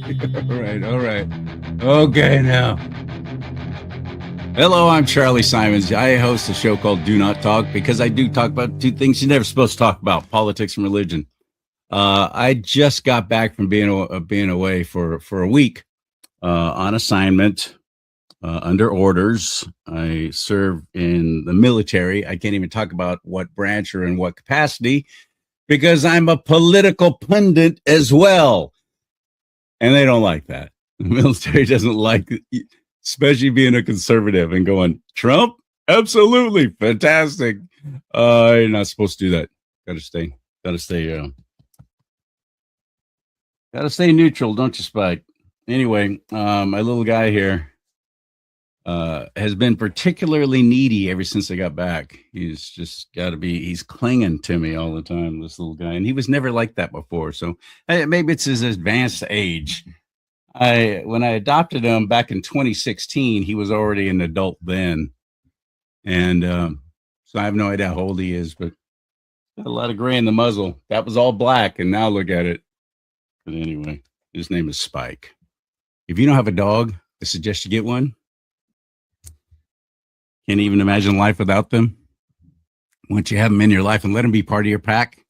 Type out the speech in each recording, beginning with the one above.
All right. Okay, now. Hello, I'm CharLee Simons. I host a show called Do Not Talk because I do talk about two things you're never supposed to talk about: politics and religion. I just got back from being away for a week on assignment under orders. I serve in the military. I can't even talk about what branch or in what capacity because I'm a political pundit as well. And they don't like that. The military doesn't like, especially being a conservative and going, Trump? Absolutely. Fantastic. You're not supposed to do that. Gotta stay neutral. Don't you, Spike? Anyway, my little guy here has been particularly needy ever since I got back. He's just he's clinging to me all the time, this little guy. And he was never like that before. So maybe it's his advanced age. When I adopted him back in 2016, he was already an adult then. And so I have no idea how old he is, but got a lot of gray in the muzzle. That was all black. And now look at it. But anyway, his name is Spike. If you don't have a dog, I suggest you get one. Can't even imagine life without them. Once you have them in your life and let them be part of your pack,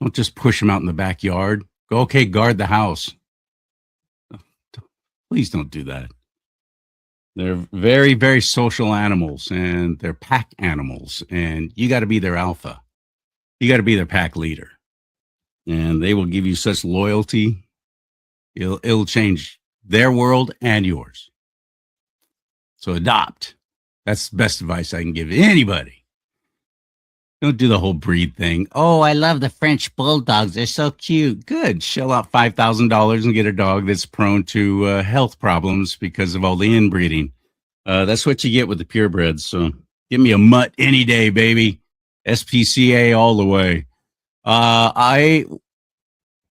don't just push them out in the backyard. Go, okay, guard the house. Please don't do that. They're very, very social animals and they're pack animals, and you got to be their alpha. You got to be their pack leader, and they will give you such loyalty. It'll change their world and yours. So adopt. That's the best advice I can give anybody. Don't do the whole breed thing. Oh, I love the French bulldogs. They're so cute. Good. Shell out $5,000 and get a dog that's prone to health problems because of all the inbreeding. That's what you get with the purebreds. So give me a mutt any day, baby. SPCA all the way. I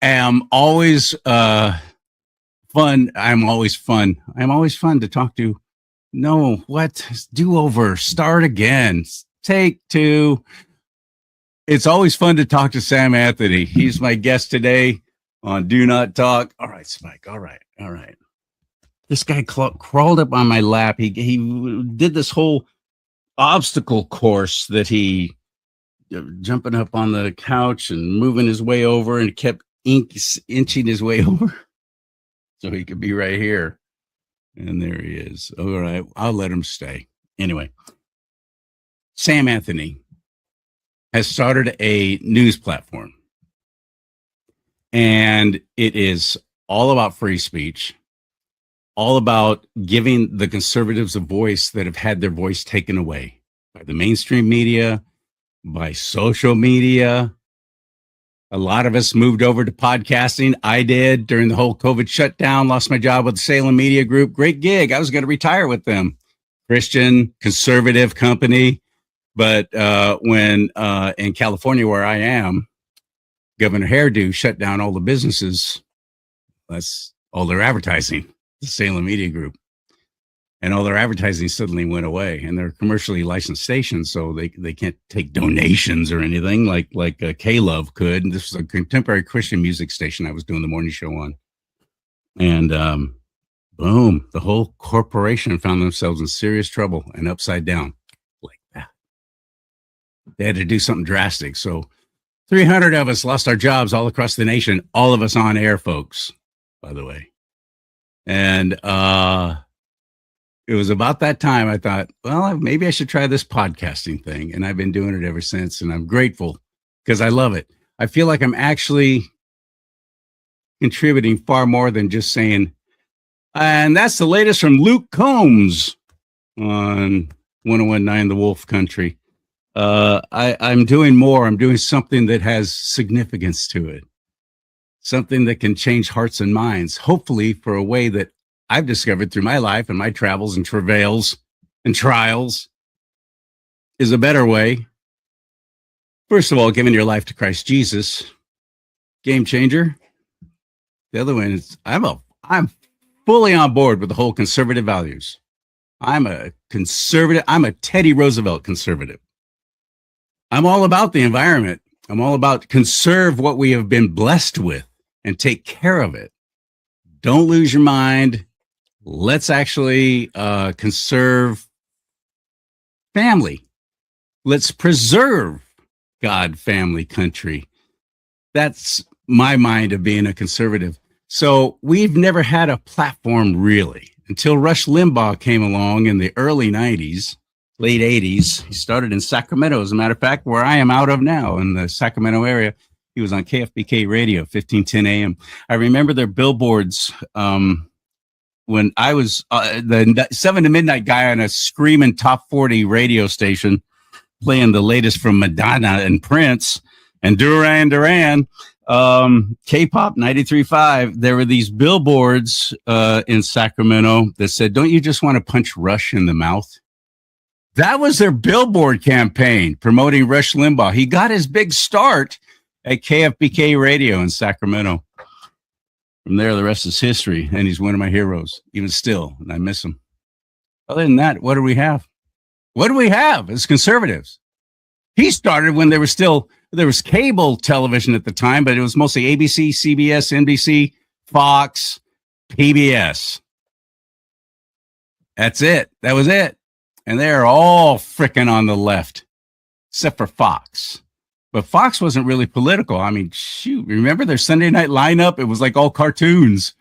am always fun. I'm always fun. I'm always fun to talk to. No, what? Do over. Start again. Take two. It's always fun to talk to Sam Anthony. He's my guest today on Do Not Talk. All right, Spike. All right. This guy crawled up on my lap. He did this whole obstacle course that he jumping up on the couch and moving his way over, and kept inching his way over so he could be right here. And there he is. All right. I'll let him stay. Anyway, Sam Anthony has started a news platform, and it is all about free speech, all about giving the conservatives a voice that have had their voice taken away by the mainstream media, by social media. A lot of us moved over to podcasting. I did during the whole COVID shutdown, lost my job with the Salem Media Group. Great gig. I was going to retire with them. Christian, conservative company. But when in California, where I am, Governor Hairdo shut down all the businesses. That's all their advertising, the Salem Media Group. And all their advertising suddenly went away, and they're commercially licensed stations, so they can't take donations or anything like K-Love could. And this was a contemporary Christian music station I was doing the morning show on. And boom, the whole corporation found themselves in serious trouble and upside down like that. They had to do something drastic. So 300 of us lost our jobs all across the nation, all of us on air, folks, by the way. And it was about that time I thought, well, maybe I should try this podcasting thing. And I've been doing it ever since. And I'm grateful because I love it. I feel like I'm actually contributing far more than just saying, and that's the latest from Luke Combs on 1019 The Wolf Country. I'm doing more. I'm doing something that has significance to it. Something that can change hearts and minds, hopefully for a way that I've discovered through my life and my travels and travails and trials is a better way. First of all, giving your life to Christ Jesus, game changer. The other one is I'm fully on board with the whole conservative values. I'm a conservative. I'm a Teddy Roosevelt conservative. I'm all about the environment. I'm all about conserve what we have been blessed with and take care of it. don't lose your mind. Let's actually conserve family. Let's preserve God, family, country. That's my mind of being a conservative. So we've never had a platform really until Rush Limbaugh came along in the early 90s, late 80s. He started in Sacramento, as a matter of fact, where I am out of now in the Sacramento area. He was on KFBK radio, 1510 AM. I remember their billboards when I was the 7 to midnight guy on a screaming top 40 radio station playing the latest from Madonna and Prince and Duran Duran, K-pop 93.5. There were these billboards in Sacramento that said, "Don't you just want to punch Rush in the mouth?" That was their billboard campaign promoting Rush Limbaugh. He got his big start at KFBK radio in Sacramento. From there, the rest is history, and he's one of my heroes, even still, and I miss him. Other than that, what do we have? What do we have as conservatives? He started when there was cable television at the time, but it was mostly ABC, CBS, NBC, Fox, PBS. That's it. That was it. And they're all frickin' on the left, except for Fox. But Fox wasn't really political. I mean, shoot, remember their Sunday night lineup? It was like all cartoons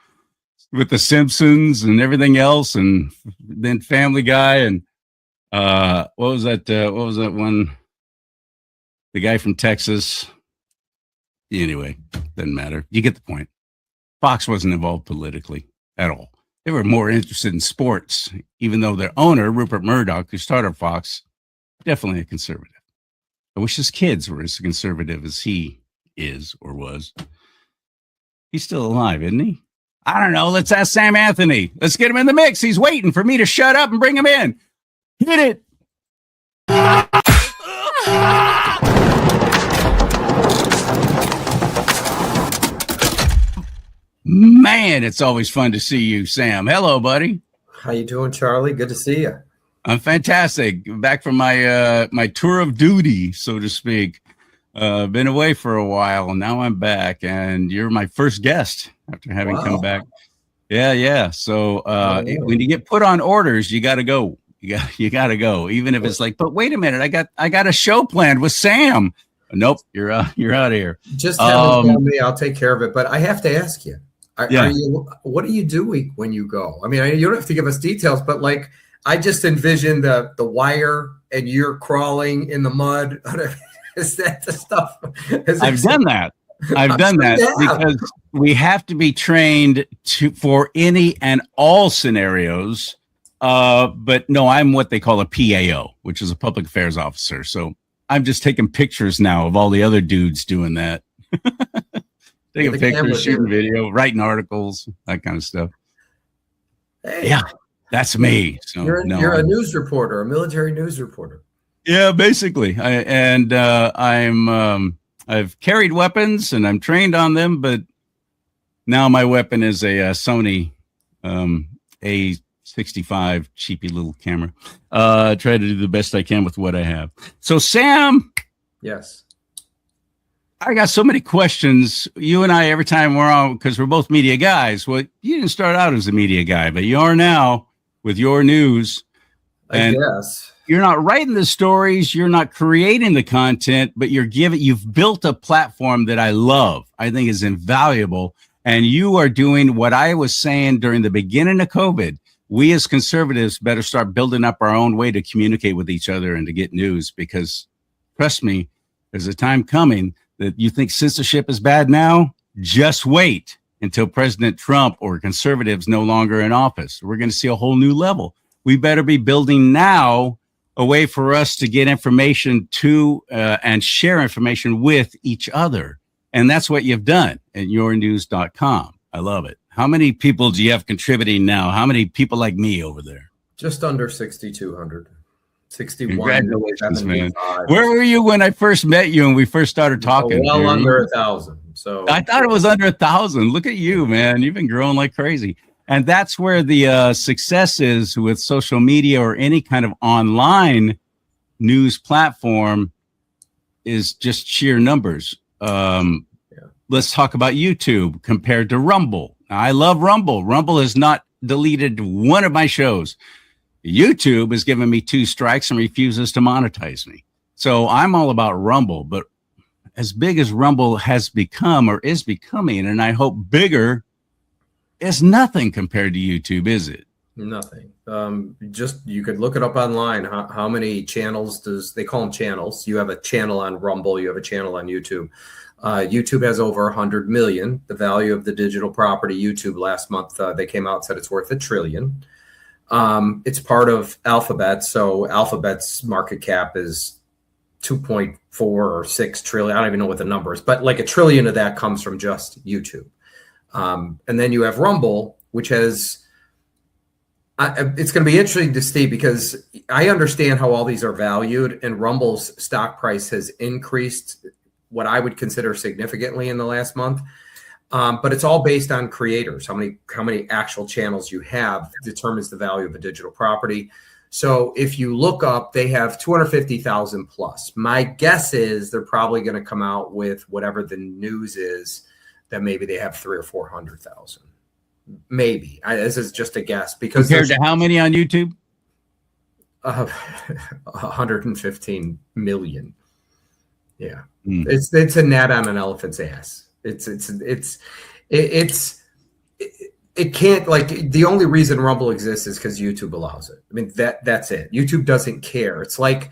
with the Simpsons and everything else, and then Family Guy and what was that one? The guy from Texas. Anyway, doesn't matter. You get the point. Fox wasn't involved politically at all. They were more interested in sports, even though their owner, Rupert Murdoch, who started Fox, definitely a conservative. I wish his kids were as conservative as he is or was. He's still alive, isn't he? I don't know. Let's ask Sam Anthony. Let's get him in the mix. He's waiting for me to shut up and bring him in. Hit it. Man, it's always fun to see you, Sam. Hello, buddy. How you doing, Charlie? Good to see you. I'm fantastic. Back from my my tour of duty, so to speak. Been away for a while, and now I'm back, and you're my first guest after having come back. Yeah. So when you get put on orders, you got to go. You got to go, even if it's like, but wait a minute, I got a show planned with Sam. Nope, you're out of here. Just have it tell me, I'll take care of it. But I have to ask you, what do you do when you go? I mean, you don't have to give us details, but like, I just envision the wire and you're crawling in the mud. Is that the stuff? I've done that because we have to be trained for any and all scenarios. But no, I'm what they call a PAO, which is a public affairs officer. So I'm just taking pictures now of all the other dudes doing that. Taking pictures, shooting video, writing articles, that kind of stuff. Hey. Yeah, that's me. So you're a news reporter, a military news reporter. Yeah, basically. I've carried weapons and I'm trained on them, but now my weapon is a Sony A65 cheapy little camera. Try to do the best I can with what I have. So Sam, yes, I got so many questions. You and I, every time we're on, because we're both media guys. Well, you didn't start out as a media guy, but you are now with your news. I guess. You're not writing the stories, you're not creating the content, but you've built a platform that I love. I think is invaluable. And you are doing what I was saying during the beginning of COVID. We as conservatives better start building up our own way to communicate with each other and to get news, because trust me, there's a time coming that you think censorship is bad now. Just wait until President Trump or conservatives no longer in office. We're going to see a whole new level. We better be building now a way for us to get information to and share information with each other. And that's what you've done at yournews.com. I love it. How many people do you have contributing now? How many people like me over there? Just under 6,200. 61. Congratulations, man. Where were you when I first met you and we first started talking? Well, under 1,000. So I thought it was under 1,000. Look at you, man. You've been growing like crazy. And that's where the success is with social media or any kind of online news platform, is just sheer numbers. Let's talk about YouTube compared to Rumble. I love Rumble. Rumble has not deleted one of my shows. YouTube has given me 2 strikes and refuses to monetize me. So I'm all about Rumble, but as big as Rumble has become or is becoming, and I hope bigger, is nothing compared to YouTube, is it? Nothing. Just you could look it up online. How many channels they call them channels? You have a channel on Rumble. You have a channel on YouTube. YouTube has over 100 million. The value of the digital property YouTube last month, they came out and said it's worth $1 trillion. It's part of Alphabet. So Alphabet's market cap is 2.4 or 6 trillion. I don't even know what the number is, but like $1 trillion of that comes from just YouTube. And then you have Rumble, which has, it's going to be interesting to see because I understand how all these are valued, and Rumble's stock price has increased what I would consider significantly in the last month. But it's all based on creators. How many actual channels you have determines the value of a digital property. So if you look up, they have 250,000 plus. My guess is they're probably going to come out with whatever the news is, that maybe they have 300,000 or 400,000. Maybe. This is just a guess. Because compared to how many on YouTube? 115 million. Yeah. It's a gnat on an elephant's ass. It can't, like, the only reason Rumble exists is because YouTube allows it. I mean, that's it. YouTube doesn't care. It's like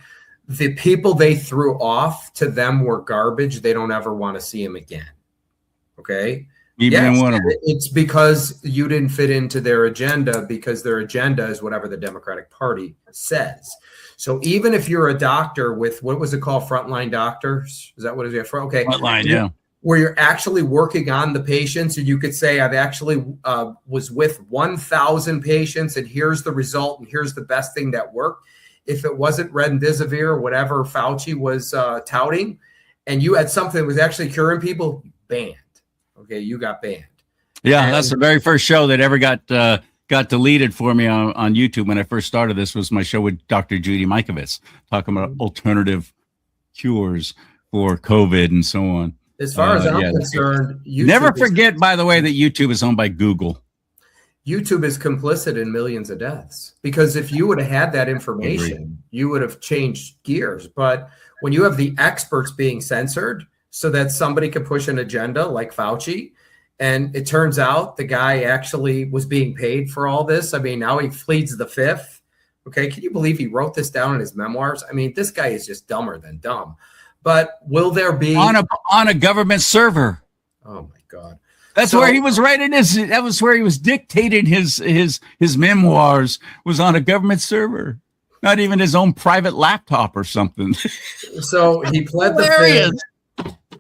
the people they threw off, to them were garbage. They don't ever want to see them again. Okay. Yes, one of them. It's because you didn't fit into their agenda, because their agenda is whatever the Democratic Party says. So even if you're a doctor with, what was it called? Frontline doctors? Is that what it is? Okay. Frontline, yeah. Where you're actually working on the patients, and you could say, I've actually was with 1,000 patients, and here's the result, and here's the best thing that worked. If it wasn't Remdesivir or whatever Fauci was touting, and you had something that was actually curing people, banned. Okay, you got banned. Yeah, and that's the very first show that ever got deleted for me on YouTube when I first started. This was my show with Dr. Judy Mikovits, talking about alternative cures for COVID and so on. As far as I'm concerned, YouTube never forget, by the way, that YouTube is owned by Google. YouTube is complicit in millions of deaths, because if you would have had that information, you would have changed gears. But when you have the experts being censored so that somebody could push an agenda like Fauci, and it turns out the guy actually was being paid for all this. I mean, now he pleads the fifth. Okay, can you believe he wrote this down in his memoirs? I mean, this guy is just dumber than dumb. But will there be on a government server? Oh my God. That's where he was writing his. That was where he was dictating his memoirs. Was on a government server, not even his own private laptop or something. So he pled the fifth.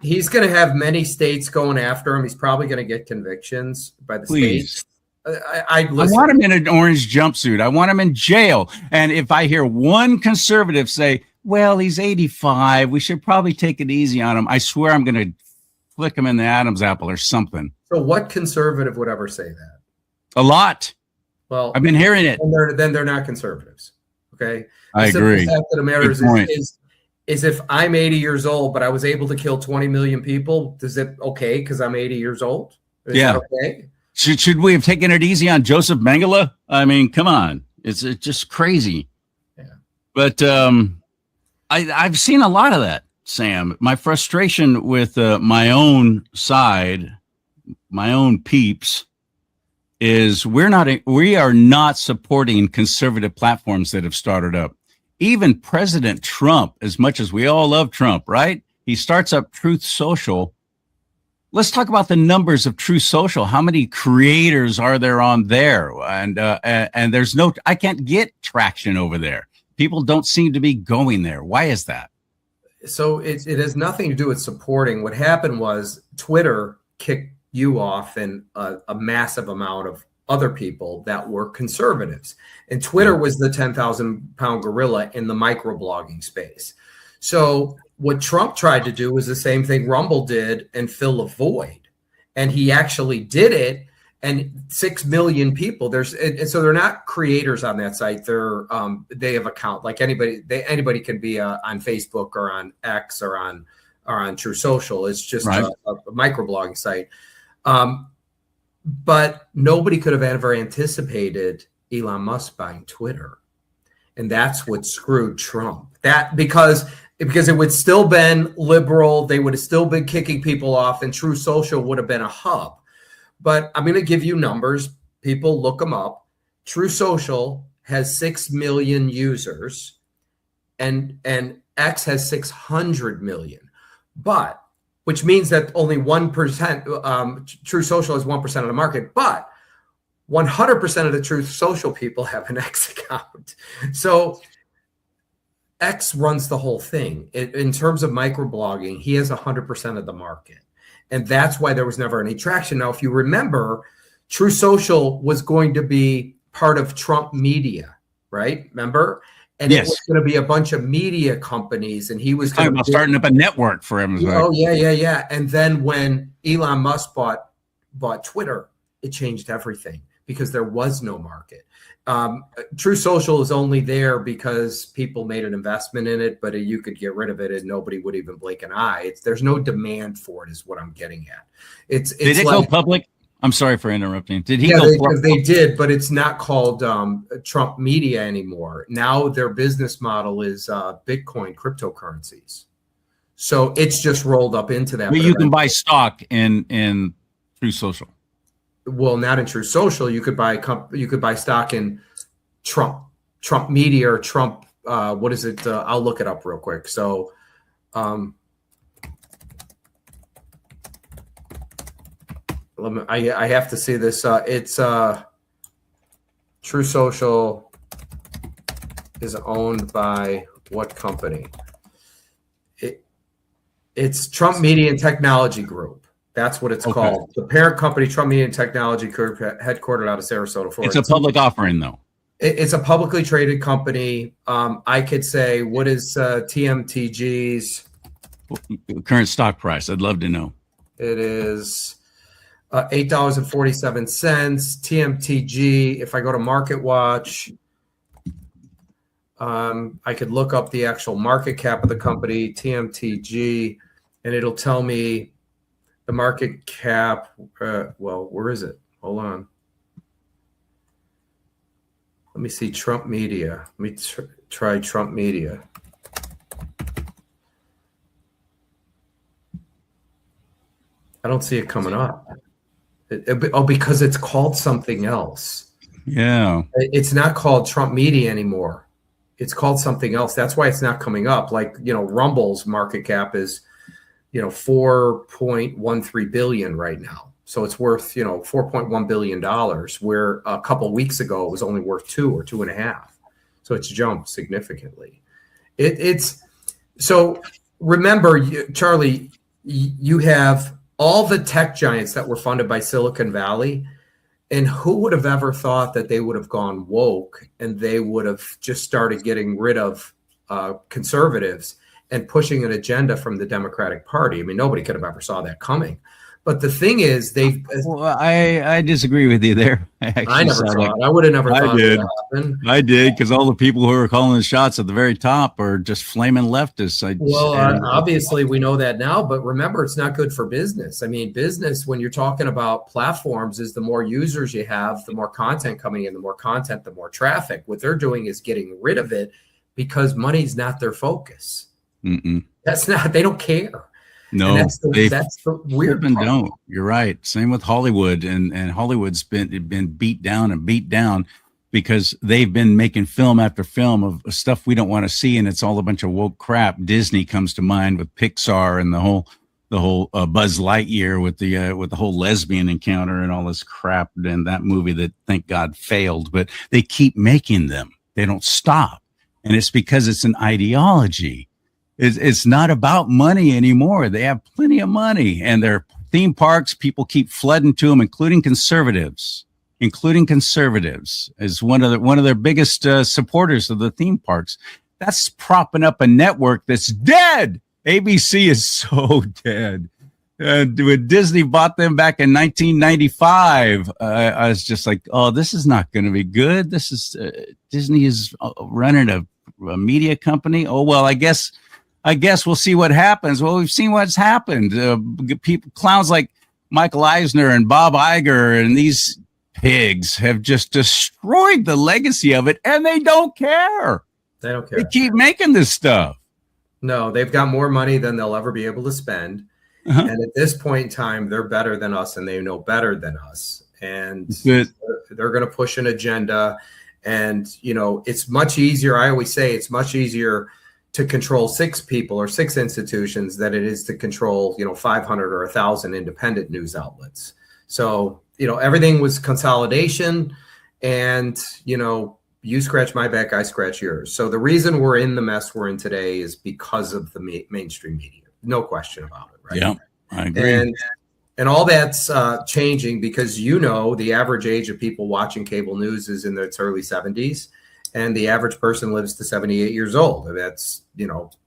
He's going to have many states going after him. He's probably going to get convictions by the states. I want him in an orange jumpsuit. I want him in jail. And if I hear one conservative say, well, he's 85, we should probably take it easy on him, I swear I'm going to flick him in the Adam's apple or something. So what conservative would ever say that? A lot. Well, I've been hearing it. Then they're not conservatives. Okay. I agree. The fact that matters is if I'm 80 years old, but I was able to kill 20 million people, is it okay because I'm 80 years old? Is that okay? Should we have taken it easy on Joseph Mengele? I mean, come on. It's just crazy. Yeah. But I've seen a lot of that, Sam. My frustration with my own side, my own peeps, is we are not supporting conservative platforms that have started up. Even President Trump, as much as we all love Trump, right? He starts up Truth Social. Let's talk about the numbers of Truth Social. How many creators are there on there? And there's I can't get traction over there. People don't seem to be going there. Why is that? So it has nothing to do with supporting. What happened was Twitter kicked you off and a massive amount of other people that were conservatives. And Twitter was the 10,000-pound gorilla in the microblogging space. So what Trump tried to do was the same thing Rumble did and fill a void. And he actually did it. And 6 million people. And so they're not creators on that site. They have account like anybody. Anybody can be on Facebook or on X or on True Social. It's just a microblogging site. But nobody could have ever anticipated Elon Musk buying Twitter. And that's what screwed Trump. That because it would still been liberal, they would have still been kicking people off, and True Social would have been a hub. But I'm going to give you numbers. People look them up. True Social has 6 million users, and X has 600 million. But which means that only 1%, True Social is 1% of the market, but 100% of the True Social people have an X account. So X runs the whole thing. In terms of microblogging, he has 100% of the market. And that's why there was never any traction. Now, if you remember, True Social was going to be part of Trump Media, right? Remember? And yes. It was going to be a bunch of media companies, and he was talking about starting up a network for him. Oh, yeah. And then when Elon Musk bought Twitter, it changed everything because there was no market. True Social is only there because people made an investment in it, but you could get rid of it and nobody would even blink an eye. There's no demand for it, is what I'm getting at. Did it go public? I'm sorry for interrupting. Did he go public? They did, but it's not called Trump Media anymore. Now their business model is Bitcoin cryptocurrencies. So it's just rolled up into that. But you can buy stock in True Social. Well, not in True Social. You could buy stock in Trump Media or Trump. What is it? I'll look it up real quick. So, I have to see this. It's True Social is owned by what company? It's Trump Media and Technology Group. That's what it's called. The parent company, Trump Media and Technology Group, headquartered out of Sarasota, Florida. It's a public offering, though. It's a publicly traded company. I could say, what is TMTG's current stock price? I'd love to know. It is $8.47. TMTG. If I go to Market Watch, I could look up the actual market cap of the company, TMTG, and it'll tell me the market cap. Well, where is it? Hold on. Let me see Trump Media. Let me try Trump Media. I don't see it coming up. Because it's called something else. Yeah. It's not called Trump Media anymore. It's called something else. That's why it's not coming up. Like, Rumble's market cap is, $4.13 billion right now. So it's worth, $4.1 billion, where a couple of weeks ago it was only worth 2 or 2.5. So it's jumped significantly. So remember, CharLee, you have all the tech giants that were funded by Silicon Valley. And who would have ever thought that they would have gone woke and they would have just started getting rid of conservatives and pushing an agenda from the Democratic Party? I mean, nobody could have ever saw that coming. But the thing is, I disagree with you there. I never saw it. I would have never thought that happened. I did, because all the people who are calling the shots at the very top are just flaming leftists. Obviously, we know that now. But remember, it's not good for business. I mean, business, when you're talking about platforms, is the more users you have, the more content coming in, the more content, the more traffic. What they're doing is getting rid of it because money's not their focus. That's not. They don't care. No, that's the weird part. Don't. You're right. Same with Hollywood, and Hollywood's been beat down because they've been making film after film of stuff we don't want to see, and it's all a bunch of woke crap. Disney comes to mind with Pixar and the whole Buzz Lightyear with the whole lesbian encounter and all this crap, and that movie that thank God failed. But they keep making them. They don't stop, and it's because it's an ideology. It's not about money anymore. They have plenty of money, and their theme parks, people keep flooding to them, including conservatives is one of their biggest supporters of the theme parks. That's propping up a network that's dead. ABC is so dead. When Disney bought them back in 1995, I was just like, oh, this is not going to be good. This is Disney is running a media company. Oh, well, I guess we'll see what happens. Well, we've seen what's happened. Clowns like Michael Eisner and Bob Iger and these pigs have just destroyed the legacy of it, and they don't care. They don't care. They keep making this stuff. No, they've got more money than they'll ever be able to spend. And at this point in time, they're better than us, and they know better than us. And they're going to push an agenda. And, it's much easier. I always say it's much easier to control 6 people or 6 institutions than it is to control, 500 or 1,000 independent news outlets. So, everything was consolidation, and, you scratch my back, I scratch yours. So the reason we're in the mess we're in today is because of the mainstream media. No question about it, right? Yeah, I agree. And all that's changing because, the average age of people watching cable news is in its early 70s, and the average person lives to 78 years old. And that's,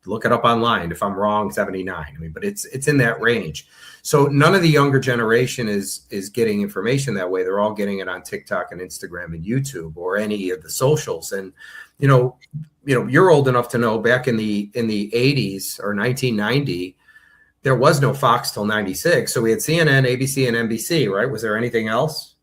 look it up online. If I'm wrong, 79. But it's in that range. So none of the younger generation is getting information that way. They're all getting it on TikTok and Instagram and YouTube or any of the socials. And, you're old enough to know back in the 80s or 1990, there was no Fox till 96. So we had CNN, ABC, and NBC, right? Was there anything else?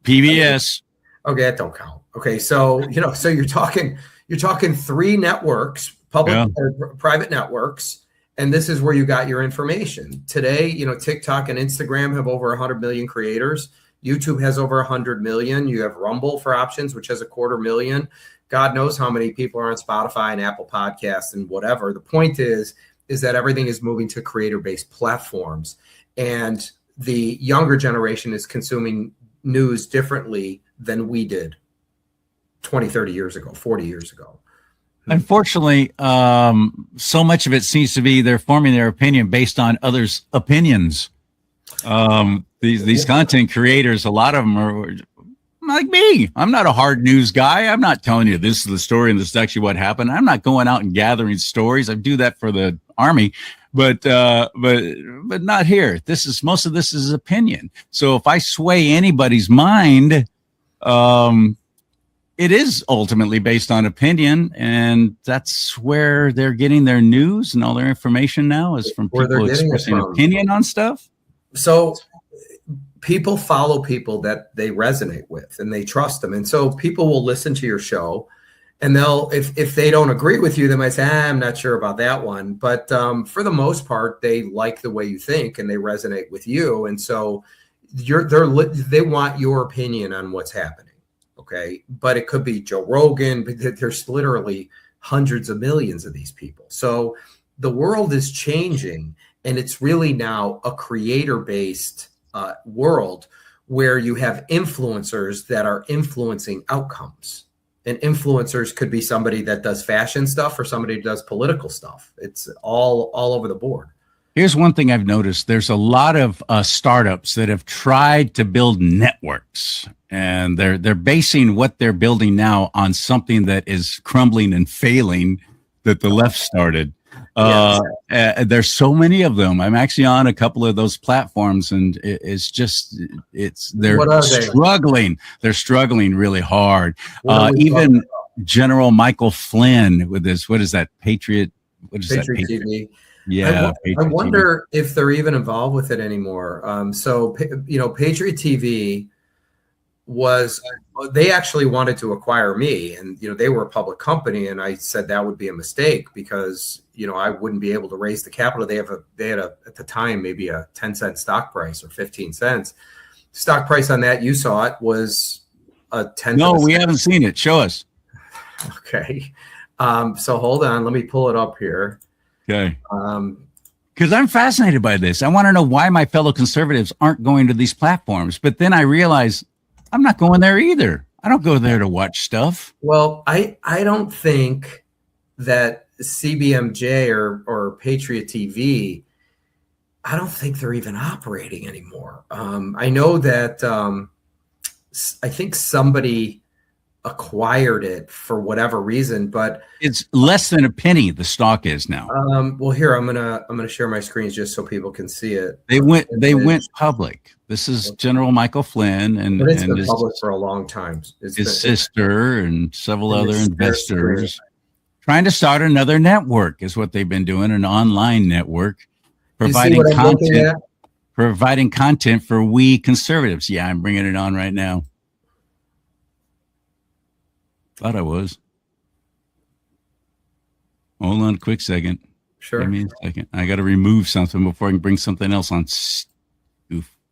PBS. Okay, that don't count. Okay, so so you're talking 3 networks, public or private networks, and this is where you got your information. Today, TikTok and Instagram have over 100 million creators. YouTube has over 100 million. You have Rumble for options, which has 250,000. God knows how many people are on Spotify and Apple Podcasts and whatever. The point is that everything is moving to creator-based platforms, and the younger generation is consuming news differently than we did 20, 30 years ago, 40 years ago. Unfortunately, so much of it seems to be they're forming their opinion based on others' opinions. These content creators, a lot of them are like me. I'm not a hard news guy. I'm not telling you this is the story and this is actually what happened. I'm not going out and gathering stories. I do that for the Army, but not here. Most of this is opinion. So if I sway anybody's mind, it is ultimately based on opinion, and that's where they're getting their news and all their information now is from people expressing opinion on stuff. So people follow people that they resonate with and they trust them. And so people will listen to your show, and they'll, if they don't agree with you, they might say, I'm not sure about that one. But for the most part, they like the way you think and they resonate with you. And so they want your opinion on what's happening. Okay. But it could be Joe Rogan, but there's literally hundreds of millions of these people. So the world is changing, and it's really now a creator-based world where you have influencers that are influencing outcomes. And influencers could be somebody that does fashion stuff or somebody who does political stuff. It's all over the board. Here's one thing I've noticed. There's a lot of startups that have tried to build networks, and they're basing what they're building now on something that is crumbling and failing that the left started. There's so many of them. I'm actually on a couple of those platforms, and they're struggling. They're struggling really hard. Even General Michael Flynn with this, what is that? Patriot TV. Yeah. I wonder if they're even involved with it anymore. So Patriot TV they actually wanted to acquire me, and they were a public company, and I said that would be a mistake because I wouldn't be able to raise the capital. They had at the time maybe a 10-cent stock price or 15 cents. Stock price on that, you saw it, was a 10. No, we haven't seen it. Show us. Okay. So hold on, let me pull it up here. Okay. Because I'm fascinated by this. I want to know why my fellow conservatives aren't going to these platforms. But then I realize I'm not going there either. I don't go there to watch stuff. Well, I don't think that CBMJ or Patriot TV, I don't think they're even operating anymore. I know that I think somebody acquired it for whatever reason, but it's less than a penny. The stock is now. Well, here I'm gonna share my screens just so people can see it. They went public. This is General Michael Flynn and it's been public for a long time. His sister and several other investors trying to start another network is what they've been doing, an online network, providing providing content for we conservatives. Yeah, I'm bringing it on right now. Thought I was. Hold on a quick second. Sure. Give me a second. I got to remove something before I can bring something else on.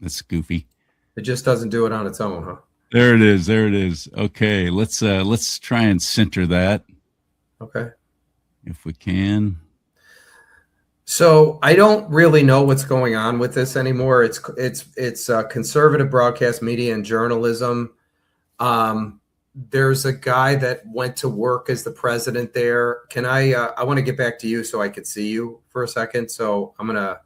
That's goofy. It just doesn't do it on its own, huh? There it is. There it is. Okay, let's try and center that. Okay. If we can. So I don't really know what's going on with this anymore. It's conservative broadcast media and journalism. There's a guy that went to work as the president there. Can I want to get back to you so I could see you for a second. So I'm going to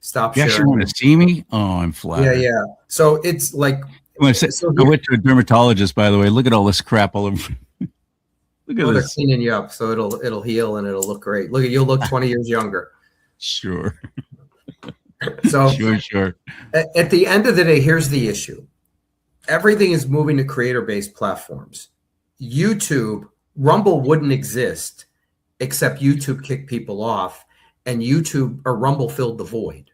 stop sharing. You actually want to see me? Oh, I'm flattered. Yeah. So it's like, I went to a dermatologist, by the way. Look at all this crap all over. Look at they're this. cleaning you up. So it'll heal and it'll look great. You'll look 20 years younger. Sure. So sure. At the end of the day, here's the issue. Everything is moving to creator-based platforms. Rumble wouldn't exist except YouTube kicked people off and Rumble filled the void.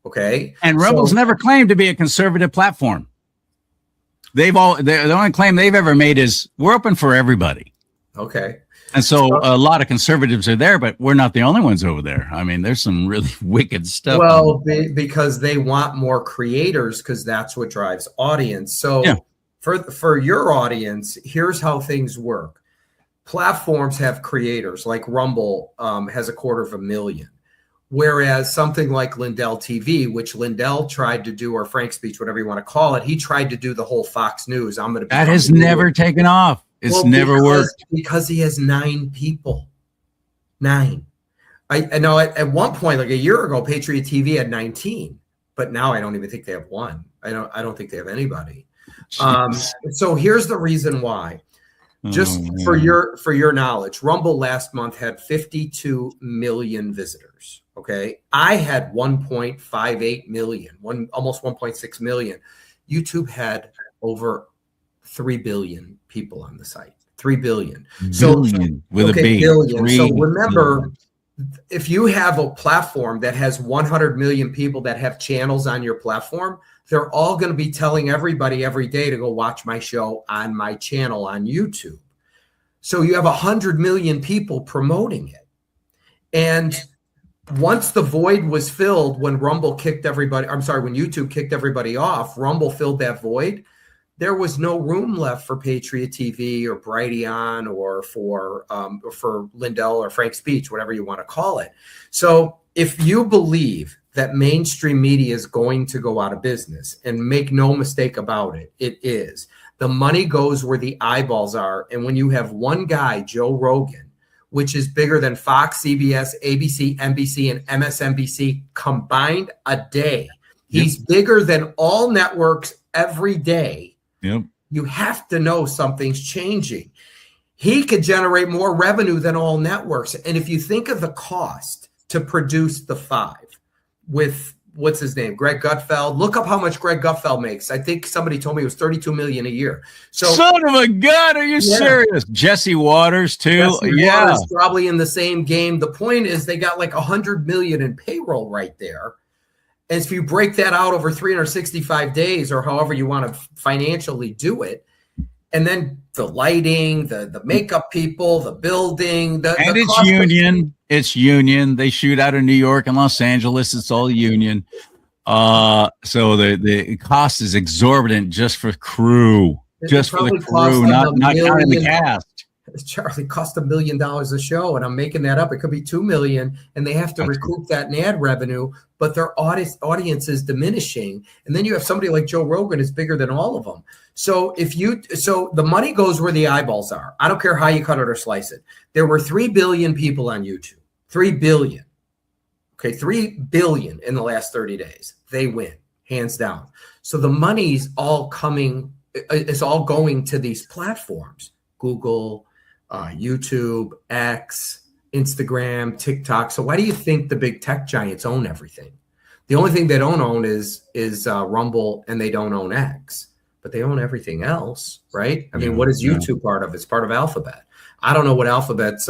Okay. And Rumble's never claimed to be a conservative platform. The only claim they've ever made is we're open for everybody. Okay. And so a lot of conservatives are there, but we're not the only ones over there. I mean, there's some really wicked stuff. Well, because they want more creators, because that's what drives audience. So for your audience, here's how things work. Platforms have creators, like Rumble has 250,000. Whereas something like Lindell TV, which Lindell tried to do, or Frank Speech, whatever you want to call it, he tried to do the whole Fox News. That has never taken off. It's never worked. Because he has 9 people. 9. I know at one point, like a year ago, Patriot TV had 19, but now I don't even think they have 1. I don't think they have anybody. So here's the reason why. Just for your knowledge, Rumble last month had 52 million visitors. Okay. I had 1.58 million, almost 1.6 million. YouTube had over 3 billion people on the site. 3 billion. Billion with a B. Billion. So remember, if you have a platform that has 100 million people that have channels on your platform, they're all going to be telling everybody every day to go watch my show on my channel on YouTube. So you have 100 million people promoting it. And once the void was filled, when YouTube kicked everybody off, Rumble filled that void. There was no room left for Patriot TV or Brighteon or for Lindell or Frank Speech, whatever you want to call it. So if you believe that mainstream media is going to go out of business, and make no mistake about it, it is. The money goes where the eyeballs are. And when you have one guy, Joe Rogan, which is bigger than Fox, CBS, ABC, NBC, and MSNBC combined a day, he's bigger than all networks every day. Yep. You have to know something's changing. He could generate more revenue than all networks. And if you think of the cost to produce The Five with, what's his name, Greg Gutfeld, look up how much Greg Gutfeld makes. I think somebody told me it was $32 million a year. So, son of a gun, are you serious? Jesse Waters too. Waters probably in the same game. The point is they got like $100 million in payroll right there. And if you break that out over 365 days or however you want to financially do it, and then the lighting, the makeup people, the building, it's union. It's union. They shoot out of New York and Los Angeles. It's all union. So the cost is exorbitant just for crew. Just for the crew, not counting the cast. CharLee cost $1 million a show, and I'm making that up. It could be $2 million, and they have to recoup that in ad revenue, but their audience is diminishing. And then you have somebody like Joe Rogan is bigger than all of them. So the money goes where the eyeballs are. I don't care how you cut it or slice it. There were 3 billion people on YouTube. 3 billion. Okay, 3 billion in the last 30 days. They win, hands down. So the money's all coming. It's all going to these platforms: Google, YouTube, X, Instagram, TikTok. So why do you think the big tech giants own everything? The only thing they don't own is Rumble, and they don't own X, but they own everything else, right? I mean, what is YouTube part of? It's part of Alphabet. I don't know what Alphabet's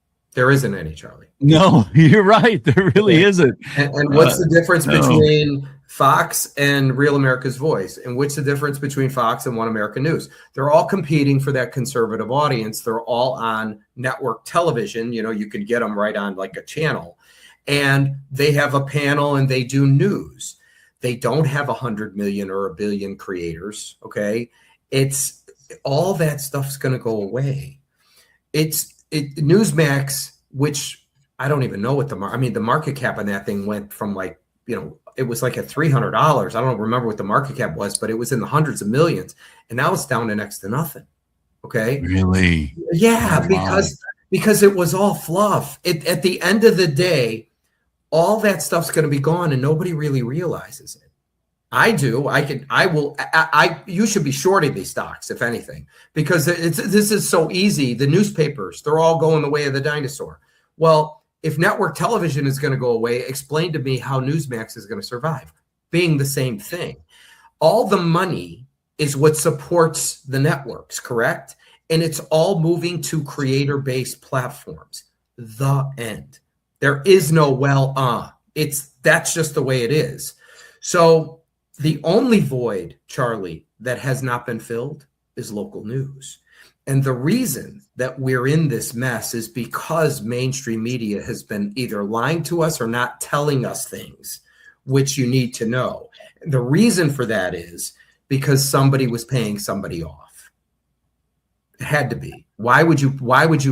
There isn't any, Charlie. No, you're right. There really isn't. And what's the difference no. between Fox and Real America's Voice? And what's the difference between Fox and One America News? They're all competing for that conservative audience. They're all on network television. You know, you can get them right on like a channel. And they have a panel and they do news. They don't have 100 million or 1 billion creators, okay? It's all that stuff's going to go away. Newsmax, which I don't even know what the market cap on that thing went from like, you know, it was like at $300. I don't remember what the market cap was, but it was in the hundreds of millions. And now it's down to next to nothing. Okay. Really? Yeah. Oh, because it was all fluff. At the end of the day, all that stuff's going to be gone and nobody really realizes it. I do. You should be shorting these stocks, if anything, because this is so easy. The newspapers, they're all going the way of the dinosaur. Well, if network television is going to go away, explain to me how Newsmax is going to survive, being the same thing. All the money is what supports the networks, correct? And it's all moving to creator-based platforms. The end. There is no that's just the way it is. So the only void, Charlie, that has not been filled is local news. And the reason that we're in this mess is because mainstream media has been either lying to us or not telling us things which you need to know. And the reason for that is because somebody was paying somebody off. It had to be. Why would you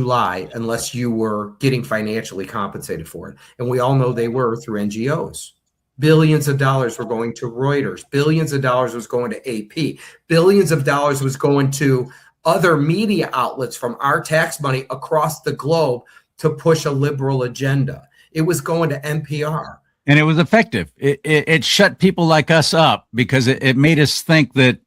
lie unless you were getting financially compensated for it? And we all know they were through NGOs. Billions of dollars were going to Reuters. Billions of dollars was going to AP. Billions of dollars was going to other media outlets from our tax money across the globe to push a liberal agenda. It was going to NPR. And it was effective. It shut people like us up because it made us think that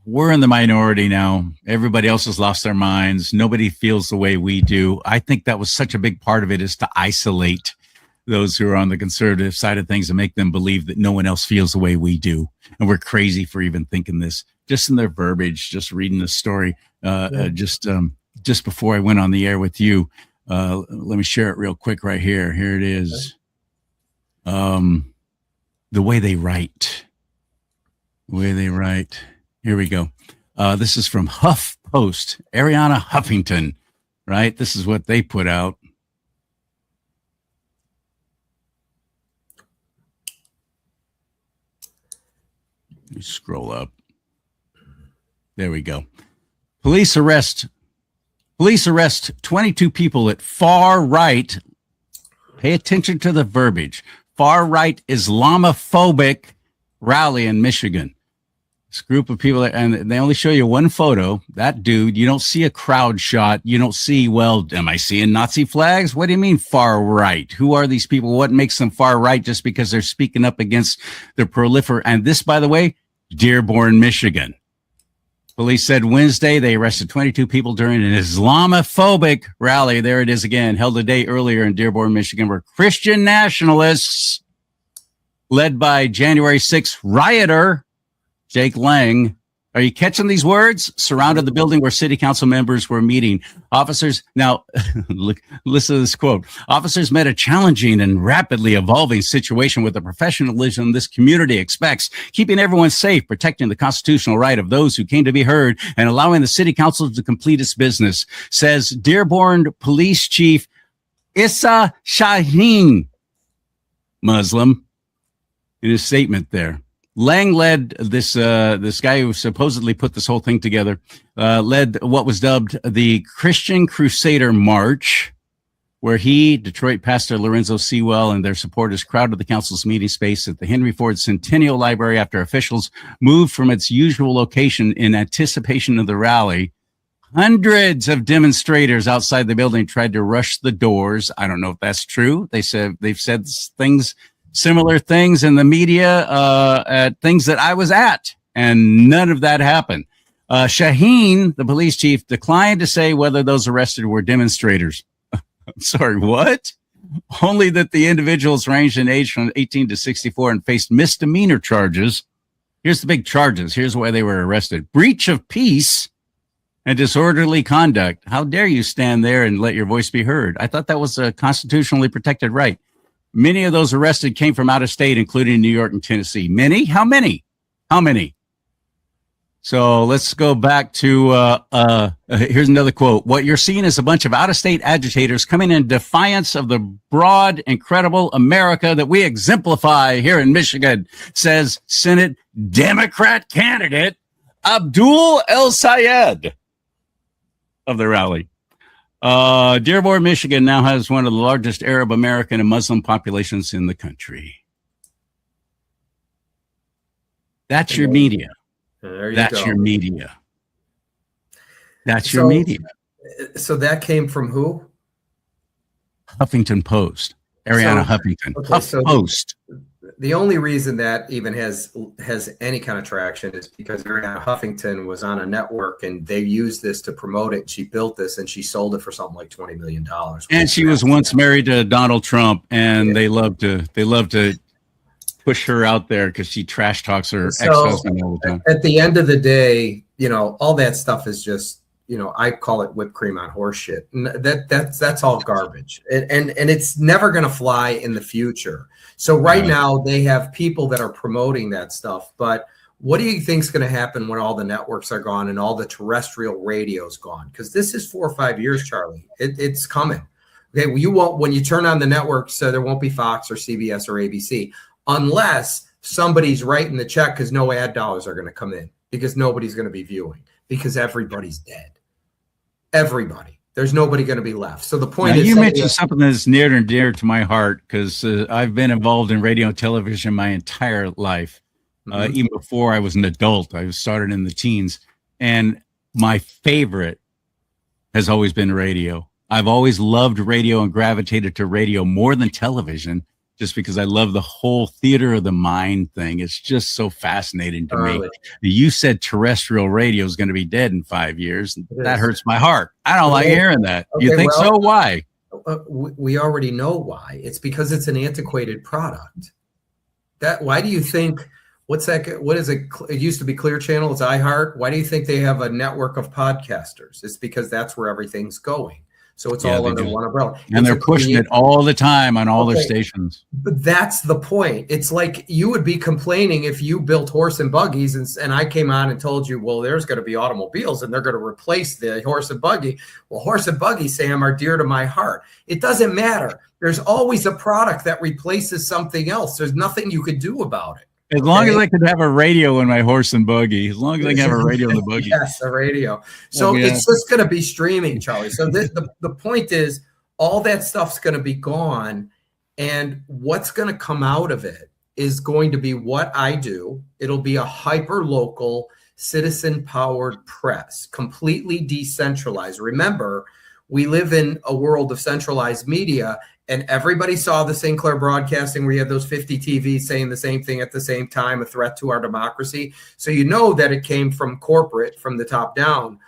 we're in the minority now. Everybody else has lost their minds. Nobody feels the way we do. I think that was such a big part of it, is to isolate those who are on the conservative side of things and make them believe that no one else feels the way we do. And we're crazy for even thinking this. Just in their verbiage, just reading the story, just before I went on the air with you, let me share it real quick right here. Here it is. The way they write. Here we go. This is from HuffPost, Ariana Huffington, right? This is what they put out. Let me scroll up. There we go. Police arrest 22 people at far right. Pay attention to the verbiage. Far right Islamophobic rally in Michigan. This group of people, and they only show you one photo. That dude, you don't see a crowd shot. You don't see, well, am I seeing Nazi flags? What do you mean far right? Who are these people? What makes them far right just because they're speaking up against the proliferation? And this, by the way, Dearborn, Michigan. Police said Wednesday they arrested 22 people during an Islamophobic rally. There it is again, held a day earlier in Dearborn, Michigan, where Christian nationalists, led by January 6th rioter Jake Lang, are you catching these words? Surrounded the building where city council members were meeting. Officers, now, look, listen to this quote. Officers met a challenging and rapidly evolving situation with the professionalism this community expects, keeping everyone safe, protecting the constitutional right of those who came to be heard, and allowing the city council to complete its business, says Dearborn Police Chief Issa Shaheen, Muslim, in his statement there. Lang led this guy who supposedly put this whole thing together, led what was dubbed the Christian Crusader March, where he, Detroit pastor Lorenzo Sewell, and their supporters crowded the council's meeting space at the Henry Ford Centennial Library after officials moved from its usual location in anticipation of the rally. Hundreds of demonstrators outside the building tried to rush the doors. I don't know if that's true. They've said similar things in the media at things that I was at, and none of that happened. Shaheen, the police chief, declined to say whether those arrested were demonstrators. I'm sorry, what? Only that the individuals ranged in age from 18 to 64 and faced misdemeanor charges. Here's the big charges. Here's why they were arrested. Breach of peace and disorderly conduct. How dare you stand there and let your voice be heard? I thought that was a constitutionally protected right. Many of those arrested came from out of state, including New York and Tennessee. Many? How many? How many? So let's go back to, here's another quote. What you're seeing is a bunch of out-of-state agitators coming in defiance of the broad, incredible America that we exemplify here in Michigan, says Senate Democrat candidate Abdul El Sayed of the rally. Dearborn, Michigan now has one of the largest Arab American and Muslim populations in the country. That's your media. That's your media. That's your media. So that came from who? Huffington Post. Ariana Huffington. Okay, Post. The only reason that even has any kind of traction is because Ariana Huffington was on a network and they used this to promote it. She built this and she sold it for something like $20 million. And she was once married to Donald Trump, and they love to push her out there because she trash talks her ex-husband all the time. At the end of the day, all that stuff is just, I call it whipped cream on horse shit. And that's all garbage. And it's never going to fly in the future. So right now they have people that are promoting that stuff. But what do you think is going to happen when all the networks are gone and all the terrestrial radio is gone? Because this is 4 or 5 years, CharLee. It's coming. Okay, well, you won't, when you turn on the networks, there won't be Fox or CBS or ABC unless somebody's writing the check, because no ad dollars are going to come in, because nobody's going to be viewing, because everybody's dead. Everybody. There's nobody going to be left. So the point is, you mentioned something that's near and dear to my heart, because I've been involved in radio and television my entire life. Even before I was an adult, I started in the teens, and my favorite has always been radio. I've always loved radio and gravitated to radio more than television, just because I love the whole theater of the mind thing. It's just so fascinating to me. You said terrestrial radio is going to be dead in 5 years. That hurts my heart. I don't like hearing that. Okay, you think so? Why? We already know why. It's because it's an antiquated product. Why do you think, what is it? It used to be Clear Channel. It's iHeart. Why do you think they have a network of podcasters? It's because that's where everything's going. So it's all under one umbrella. And they're pushing it all the time on all their stations. But that's the point. It's like you would be complaining if you built horse and buggies and I came on and told you, well, there's going to be automobiles and they're going to replace the horse and buggy. Well, horse and buggy, Sam, are dear to my heart. It doesn't matter. There's always a product that replaces something else. There's nothing you could do about it. As long as I could have a radio in my horse and buggy, as long as I can have a radio in the buggy. Yes, a radio. So it's just going to be streaming, CharLee. So the point is, all that stuff's going to be gone. And what's going to come out of it is going to be what I do. It'll be a hyper-local, citizen-powered press, completely decentralized. Remember, we live in a world of centralized media, and everybody saw the Sinclair Broadcasting where you had those 50 TVs saying the same thing at the same time, a threat to our democracy. So you know that it came from corporate, from the top down.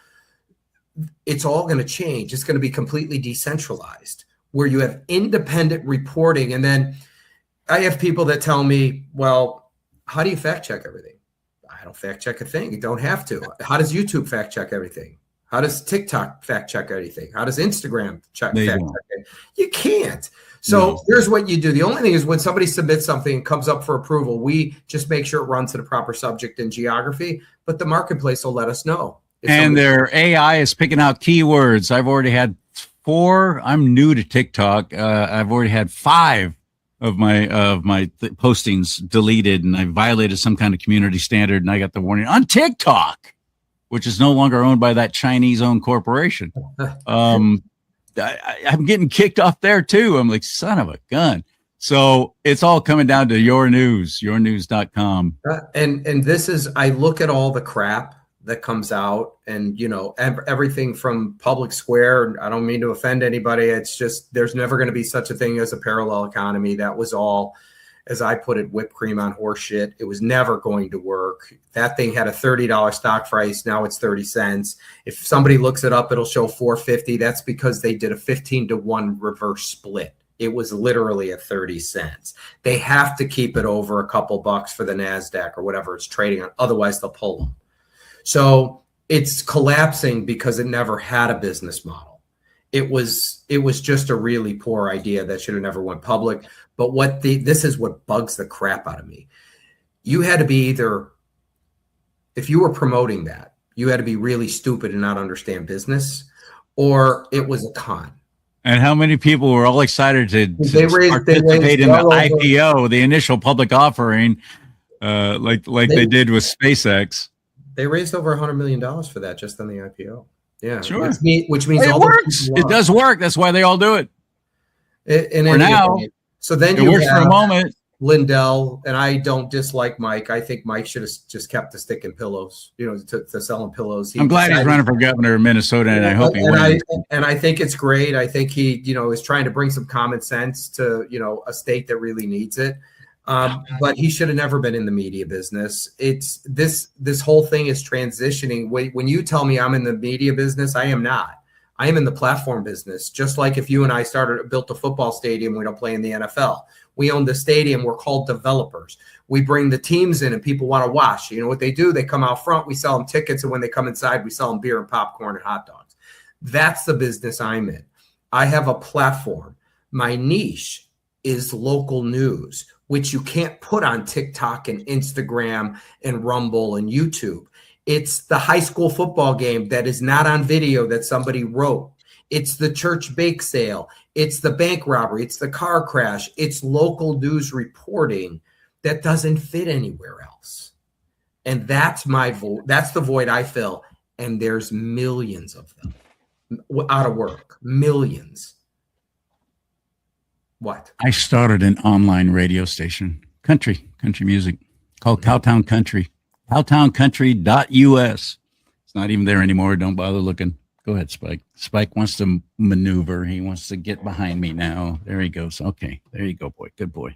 It's all going to change. It's going to be completely decentralized, where you have independent reporting. And then I have people that tell me, well, how do you fact check everything? I don't fact check a thing. You don't have to. How does YouTube fact check everything? How does TikTok fact check anything? How does Instagram fact check anything? You can't. So here's what you do. The only thing is when somebody submits something and comes up for approval, we just make sure it runs to the proper subject and geography, but the marketplace will let us know. And their AI is picking out keywords. I've already had 4. I'm new to TikTok. I've already had 5 of my postings deleted, and I violated some kind of community standard, and I got the warning on TikTok, which is no longer owned by that Chinese-owned corporation. I'm getting kicked off there, too. I'm like, son of a gun. So it's all coming down to your news, yournews.com. And this is, I look at all the crap that comes out and, everything from Public Square. I don't mean to offend anybody. It's just, there's never going to be such a thing as a parallel economy. That was all, as I put it, whipped cream on horse shit. It was never going to work. That thing had a $30 stock price. Now it's 30 cents. If somebody looks it up, it'll show 450. That's because they did a 15-to-1 reverse split. It was literally at 30 cents. They have to keep it over a couple bucks for the NASDAQ or whatever it's trading on. Otherwise, they'll pull them. So it's collapsing because it never had a business model. It was just a really poor idea that should have never went public. But this is what bugs the crap out of me. You had to be either, if you were promoting that, you had to be really stupid and not understand business, or it was a con. And how many people were all excited to participate in the IPO, the initial public offering, like they did with SpaceX? They raised over $100 million for that just on the IPO. Yeah, sure. Which means it works. It does work. That's why they all do it. For now. So then it works for a moment. Lindell, and I don't dislike Mike. I think Mike should have just kept the stick in pillows, to selling pillows. I'm glad he's running for governor of Minnesota, and I hope he wins. And I think it's great. I think he, is trying to bring some common sense to, a state that really needs it. But he should have never been in the media business. It's this whole thing is transitioning. When you tell me I'm in the media business, I am not. I am in the platform business. Just like if you and I built a football stadium, we don't play in the NFL. We own the stadium. We're called developers. We bring the teams in and people want to watch. You know what they do? They come out front. We sell them tickets. And when they come inside, we sell them beer and popcorn and hot dogs. That's the business I'm in. I have a platform. My niche is local news, which you can't put on TikTok and Instagram and Rumble and YouTube. It's the high school football game that is not on video that somebody wrote. It's the church bake sale. It's the bank robbery. It's the car crash. It's local news reporting that doesn't fit anywhere else. And that's that's the void I fill. And there's millions of them out of work. Millions. What? I started an online radio station, country music, called Cowtown Country, cowtowncountry.us. It's not even there anymore. Don't bother looking. Go ahead, Spike. Spike wants to maneuver. He wants to get behind me now. There he goes. Okay, there you go, boy. Good boy.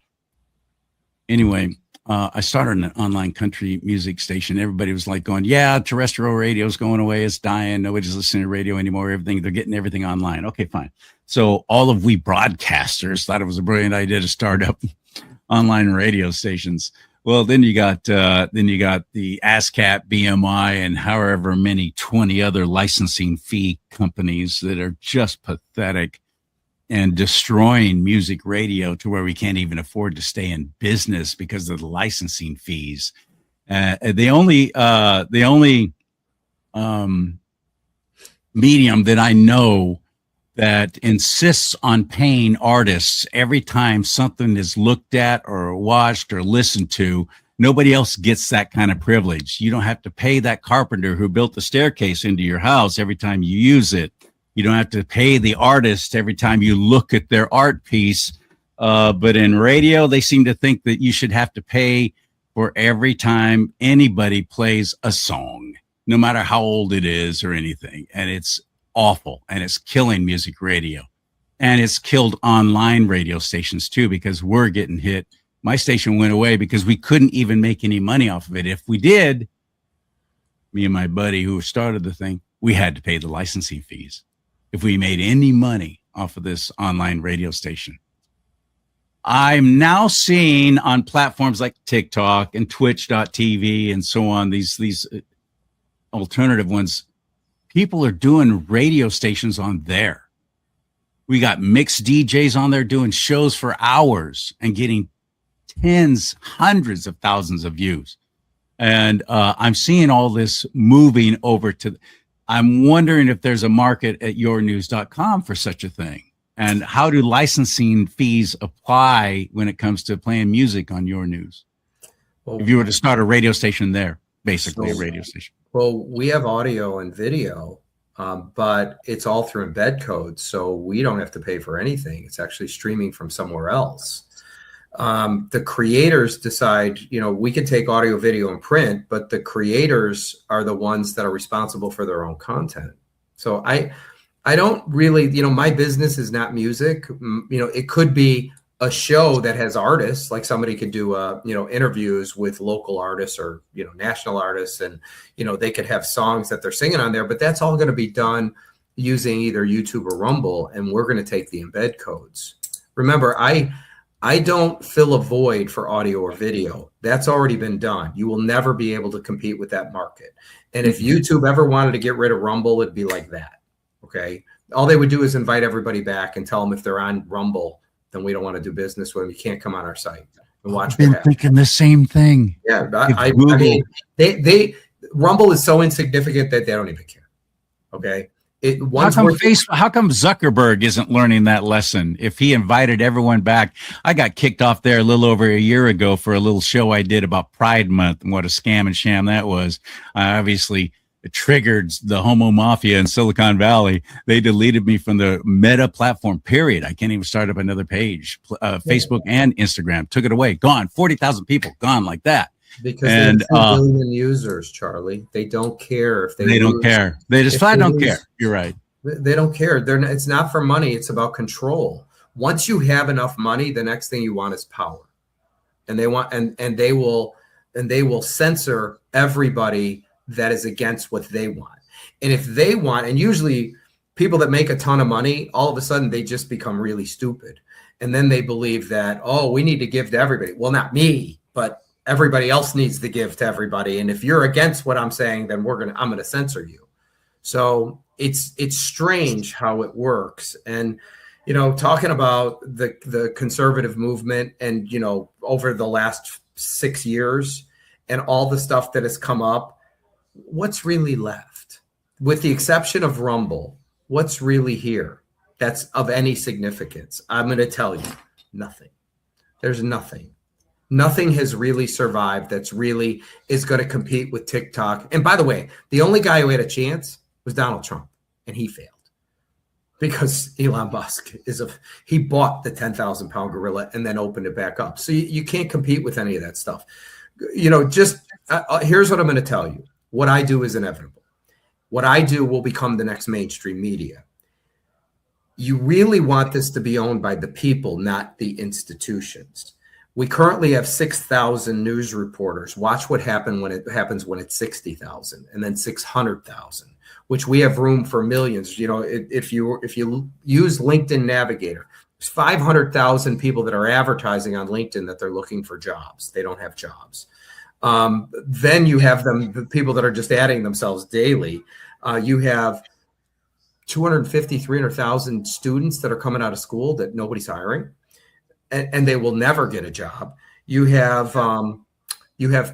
Anyway, I started an online country music station. Everybody was like going, yeah, terrestrial radio's going away. It's dying. Nobody's listening to radio anymore. They're getting everything online. Okay, fine. So all of we broadcasters thought it was a brilliant idea to start up online radio stations. Well, then you got the ASCAP, BMI, and however many 20 other licensing fee companies that are just pathetic and destroying music radio to where we can't even afford to stay in business because of the licensing fees. The only medium that I know that insists on paying artists every time something is looked at or watched or listened to. Nobody else gets that kind of privilege. You don't have to pay that carpenter who built the staircase into your house every time you use it. You don't have to pay the artist every time you look at their art piece. But in radio, they seem to think that you should have to pay for every time anybody plays a song, no matter how old it is or anything. And it's awful, and it's killing music radio, and it's killed online radio stations too, because we're getting hit. My station went away because we couldn't even make any money off of it. If we did, me and my buddy who started the thing, we had to pay the licensing fees if we made any money off of this online radio station. I'm now seeing on platforms like TikTok and twitch.tv and so on, these alternative ones, people are doing radio stations on there. We got mixed DJs on there doing shows for hours and getting tens, hundreds of thousands of views. And I'm seeing all this moving over to, I'm wondering if there's a market at yournews.com for such a thing. And how do licensing fees apply when it comes to playing music on Your News? Well, if you were to start a radio station there, basically a radio station. Well, we have audio and video, but it's all through embed codes. So we don't have to pay for anything. It's actually streaming from somewhere else. The creators decide, we can take audio, video, and print, but the creators are the ones that are responsible for their own content. So I don't really, my business is not music. It could be a show that has artists, like somebody could do, interviews with local artists or, national artists, and, they could have songs that they're singing on there, but that's all going to be done using either YouTube or Rumble, and we're going to take the embed codes. Remember, I don't fill a void for audio or video. That's already been done. You will never be able to compete with that market. And if YouTube ever wanted to get rid of Rumble, it'd be like that. Okay. All they would do is invite everybody back and tell them if they're on Rumble, then we don't want to do business with them. You can't come on our site and watch. I've been thinking the same thing. Yeah. I mean, Rumble is so insignificant that they don't even care. Okay. How come Zuckerberg isn't learning that lesson? If he invited everyone back, I got kicked off there a little over a year ago for a little show I did about Pride Month and what a scam and sham that was. I obviously triggered the homo mafia in Silicon Valley. They deleted me from the Meta platform, period. I can't even start up another page. Facebook and Instagram took it away. Gone. 40,000 people gone like that. Because they have 2 billion users, Charlie. They don't care if they don't care. They just flat don't care. You're right. They don't care. It's not for money. It's about control. Once you have enough money, the next thing you want is power. And they want and they will censor everybody that is against what they want. And if they want, and usually people that make a ton of money, all of a sudden they just become really stupid. And then they believe that, oh, we need to give to everybody. Well, not me, but everybody else needs to give to everybody. And if you're against what I'm saying, then I'm going to censor you. So it's strange how it works. And, talking about the conservative movement and, over the last 6 years and all the stuff that has come up, what's really left? With the exception of Rumble, what's really here that's of any significance? I'm going to tell you, nothing. There's nothing. Nothing has really survived that's really is going to compete with TikTok. And by the way, the only guy who had a chance was Donald Trump, and he failed because Elon Musk he bought the 10,000 pound gorilla and then opened it back up. So you can't compete with any of that stuff. Here's what I'm going to tell you. What I do is inevitable. What I do will become the next mainstream media. You really want this to be owned by the people, not the institutions. We currently have 6,000 news reporters. Watch what happens when it's 60,000 and then 600,000, which we have room for millions. If you use LinkedIn Navigator, there's 500,000 people that are advertising on LinkedIn that they're looking for jobs. They don't have jobs. Then you have the people that are just adding themselves daily. You have 250, 300,000 students that are coming out of school that nobody's hiring. And they will never get a job. You have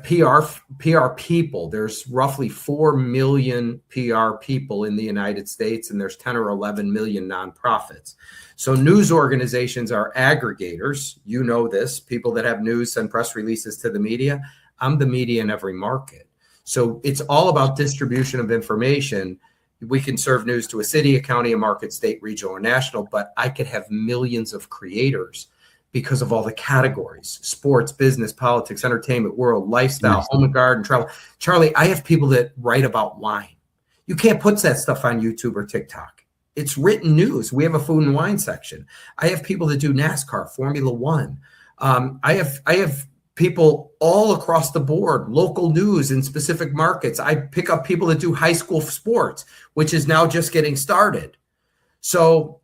PR people. There's roughly 4 million PR people in the United States, and there's 10 or 11 million nonprofits. So news organizations are aggregators. You know this. People that have news send press releases to the media. I'm the media in every market. So it's all about distribution of information. We can serve news to a city, a county, a market, state, regional, or national, but I could have millions of creators because of all the categories: sports, business, politics, entertainment, world, lifestyle, home and garden, travel. Charlie, I have people that write about wine. You can't put that stuff on YouTube or TikTok. It's written news. We have a food and wine section. I have people that do NASCAR, Formula One. I have people all across the board, local news in specific markets. I pick up people that do high school sports, which is now just getting started. So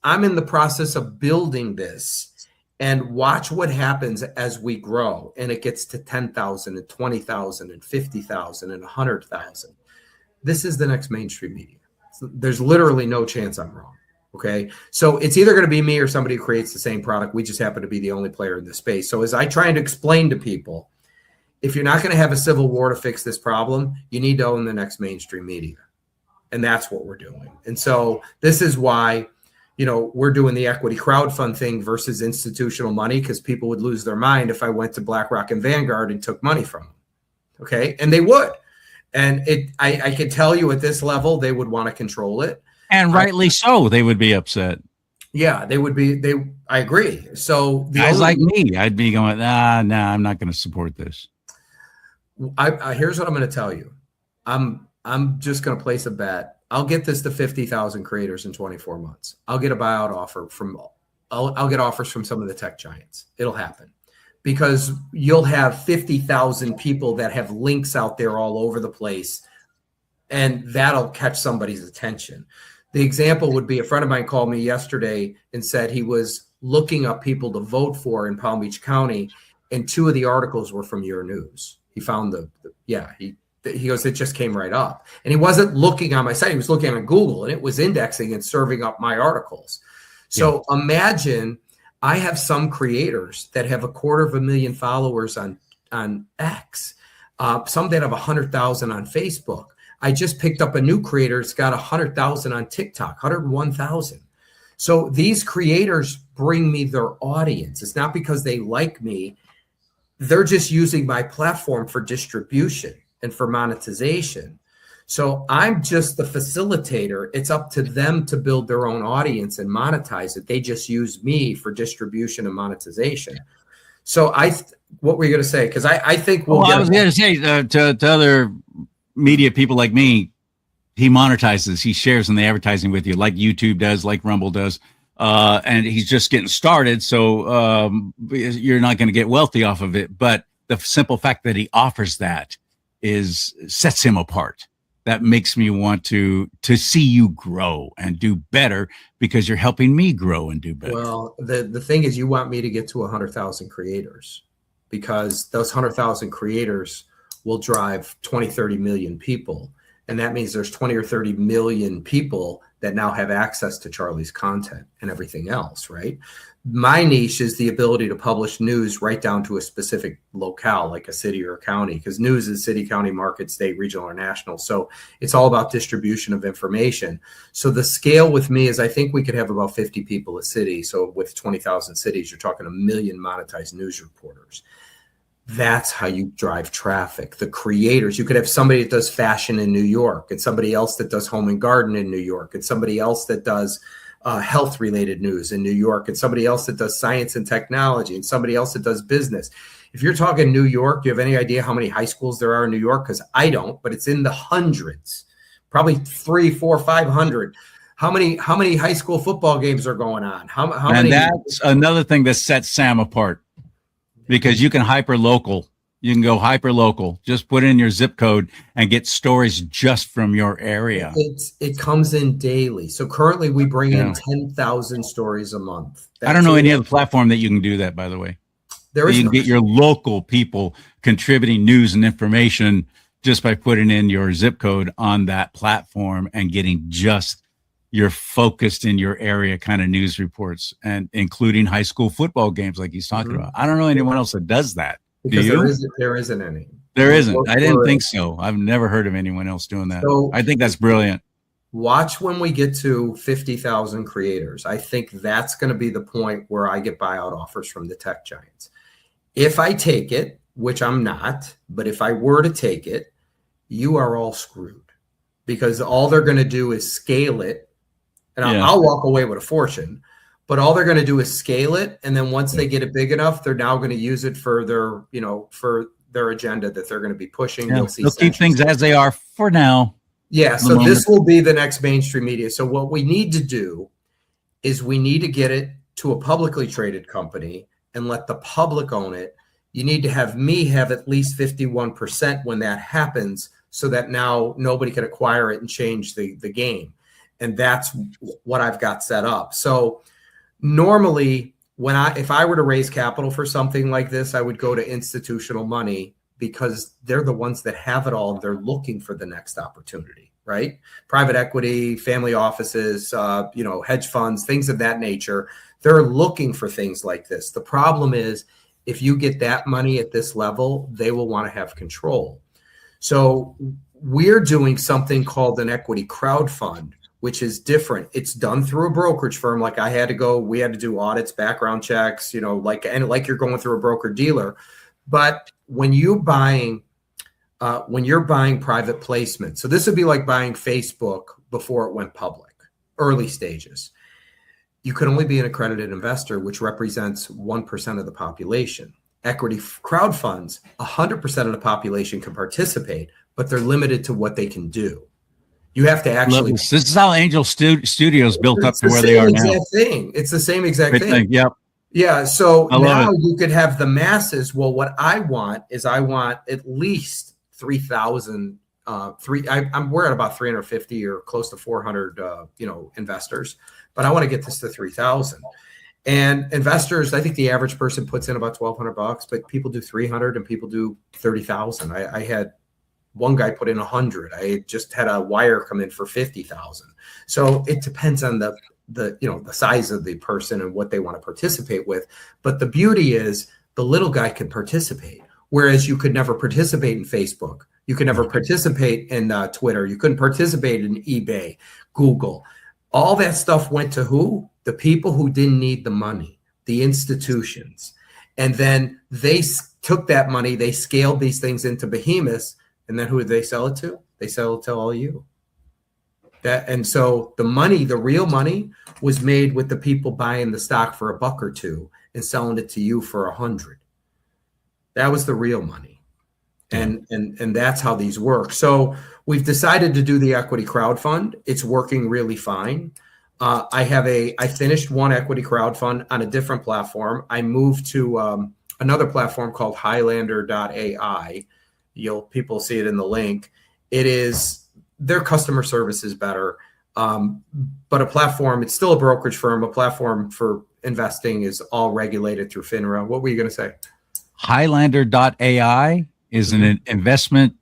I'm in the process of building this. And watch what happens as we grow and it gets to 10,000 and 20,000 and 50,000 and 100,000. This is the next mainstream media. So there's literally no chance I'm wrong. Okay. So it's either going to be me or somebody who creates the same product. We just happen to be the only player in this space. So as I try to explain to people, if you're not going to have a civil war to fix this problem, you need to own the next mainstream media. And that's what we're doing. And so this is why we're doing the equity crowdfund thing versus institutional money, because people would lose their mind if I went to BlackRock and Vanguard and took money from them. Okay. And they would. And I can tell you at this level, they would want to control it. And rightly so. They would be upset. Yeah, they would be. I agree. So guys like me, I'd be going, nah, I'm not going to support this. Here's what I'm going to tell you. I'm just going to place a bet. I'll get this to 50,000 creators in 24 months. I'll get a buyout offer I'll get offers from some of the tech giants. It'll happen because you'll have 50,000 people that have links out there all over the place, and that'll catch somebody's attention. The example would be a friend of mine called me yesterday and said he was looking up people to vote for in Palm Beach County, and 2 of the articles were from your news. He found he goes, it just came right up. And he wasn't looking on my site. He was looking on Google, and it was indexing and serving up my articles. So imagine I have some creators that have 250,000 followers on X, some that have 100,000 on Facebook. I just picked up a new creator. It's got 100,000 on TikTok, 101,000. So these creators bring me their audience. It's not because they like me. They're just using my platform for distribution and for monetization. So I'm just the facilitator. It's up to them to build their own audience and monetize it. They just use me for distribution and monetization. So what were you going to say? Because I think I was going to say to other media people like me, he monetizes, he shares in the advertising with you, like YouTube does, like Rumble does. And he's just getting started. So you're not going to get wealthy off of it. But the simple fact that he offers that sets him apart. That makes me want to see you grow and do better, because you're helping me grow and do better. Well, the thing is, you want me to get to 100,000 creators, because those 100,000 creators will drive 20, 30 million people. And that means there's 20 or 30 million people that now have access to CharLee's content and everything else, right? My niche is the ability to publish news right down to a specific locale, like a city or a county, because news is city, county, market, state, regional, or national. So it's all about distribution of information. So the scale with me is, I think we could have about 50 people a city. So with 20,000 cities, you're talking 1 million monetized news reporters. That's how you drive traffic. The creators, you could have somebody that does fashion in New York, and somebody else that does home and garden in New York, and somebody else that does health related news in New York, and somebody else that does science and technology, and somebody else that does business. If you're talking New York, do you have any idea how many high schools there are in New York? Because I don't, but it's in the hundreds, probably 300, 400, 500. How many high school football games are going on? How many? And that's another thing that sets Sam apart, because you can hyper local. You can go hyper local. Just put in your zip code and get stories just from your area. It comes in daily. So currently we bring in 10,000 stories a month. I don't know any other platform that you can do that, by the way. There is you can get your local people contributing news and information just by putting in your zip code on that platform and getting just your focused in your area kind of news reports, and including high school football games like he's talking about. I don't know anyone else that does that. Because do you? There isn't any. There isn't. I didn't think so. I've never heard of anyone else doing that. So I think that's brilliant. Watch when we get to 50,000 creators. I think that's going to be the point where I get buyout offers from the tech giants. If I take it, which I'm not, but if I were to take it, you are all screwed, because all they're going to do is scale it. And I'll walk away with a fortune, but all they're going to do is scale it. And then once they get it big enough, they're now going to use it for their agenda that they're going to be pushing. They'll keep things as they are for now. Yeah. So this will be the next mainstream media. So what we need to do is we need to get it to a publicly traded company and let the public own it. You need to have me have at least 51% when that happens, so that now nobody can acquire it and change the game. And that's what I've got set up. So normally if I were to raise capital for something like this, I would go to institutional money, because they're the ones that have it all. And they're looking for the next opportunity, right? Private equity, family offices, hedge funds, things of that nature. They're looking for things like this. The problem is, if you get that money at this level, they will want to have control. So we're doing something called an equity crowd fund, which is different. It's done through a brokerage firm. Like we had to do audits, background checks, like you're going through a broker dealer. But when you're buying private placement, so this would be like buying Facebook before it went public, early stages. You could only be an accredited investor, which represents 1% of the population. Equity crowd funds, 100% of the population can participate, but they're limited to what they can do. You have to actually. This is how Angel Studios built up to where they are now. It's the same exact thing. Yep. Yeah. So now you could have the masses. Well, what I want at least 3,000. We're at about 350 or close to 400, investors, but I want to get this to 3,000. And investors, I think the average person puts in about $1,200, but people do 300 and people do 30,000. I had one guy put in 100. I just had a wire come in for 50,000. So it depends on the size of the person and what they want to participate with. But the beauty is the little guy can participate, whereas you could never participate in Facebook. You could never participate in Twitter. You couldn't participate in eBay, Google. All that stuff went to who? The people who didn't need the money, the institutions. And then they took that money, they scaled these things into behemoths, and then who did they sell it to? They sell it to all you. And so the money, the real money, was made with the people buying the stock for $1 or $2 and selling it to you for 100. That was the real money. And that's how these work. So we've decided to do the equity crowd fund. It's working really fine. I finished one equity crowd fund on a different platform. I moved to another platform called Highlander.ai. People see it in the link. Their customer service is better. But a platform, it's still a brokerage firm. A platform for investing is all regulated through FINRA. What were you going to say? Highlander.ai is an investment.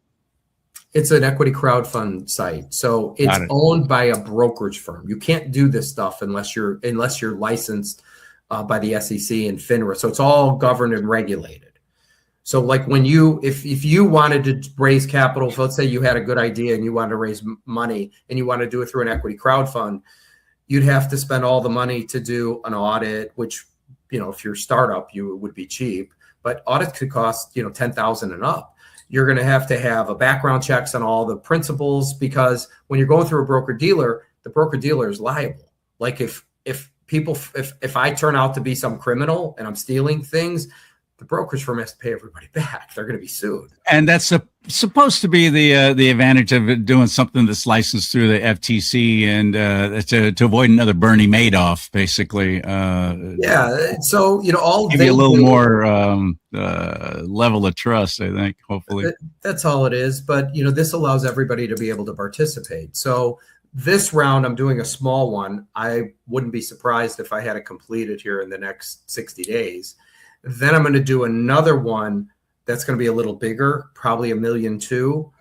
It's an equity crowd fund site. So it's owned by a brokerage firm. You can't do this stuff unless you're licensed by the SEC and FINRA. So it's all governed and regulated. So like if you wanted to raise capital, so let's say you had a good idea and you wanted to raise money and you want to do it through an equity crowd fund, you'd have to spend all the money to do an audit, which, if you're a startup, it would be cheap, but audits could cost, $10,000 and up. You're going to have a background checks on all the principals, because when you're going through a broker dealer, the broker dealer is liable. Like if I turn out to be some criminal and I'm stealing things, the brokerage firm has to pay everybody back. They're going to be sued. And that's supposed to be the advantage of doing something that's licensed through the FTC and to avoid another Bernie Madoff, basically. Yeah. So, all give you a little more level of trust, I think, hopefully. That's all it is. But, this allows everybody to be able to participate. So this round, I'm doing a small one. I wouldn't be surprised if I had it completed here in the next 60 days. Then I'm going to do another one that's going to be a little bigger, probably $1.2 million.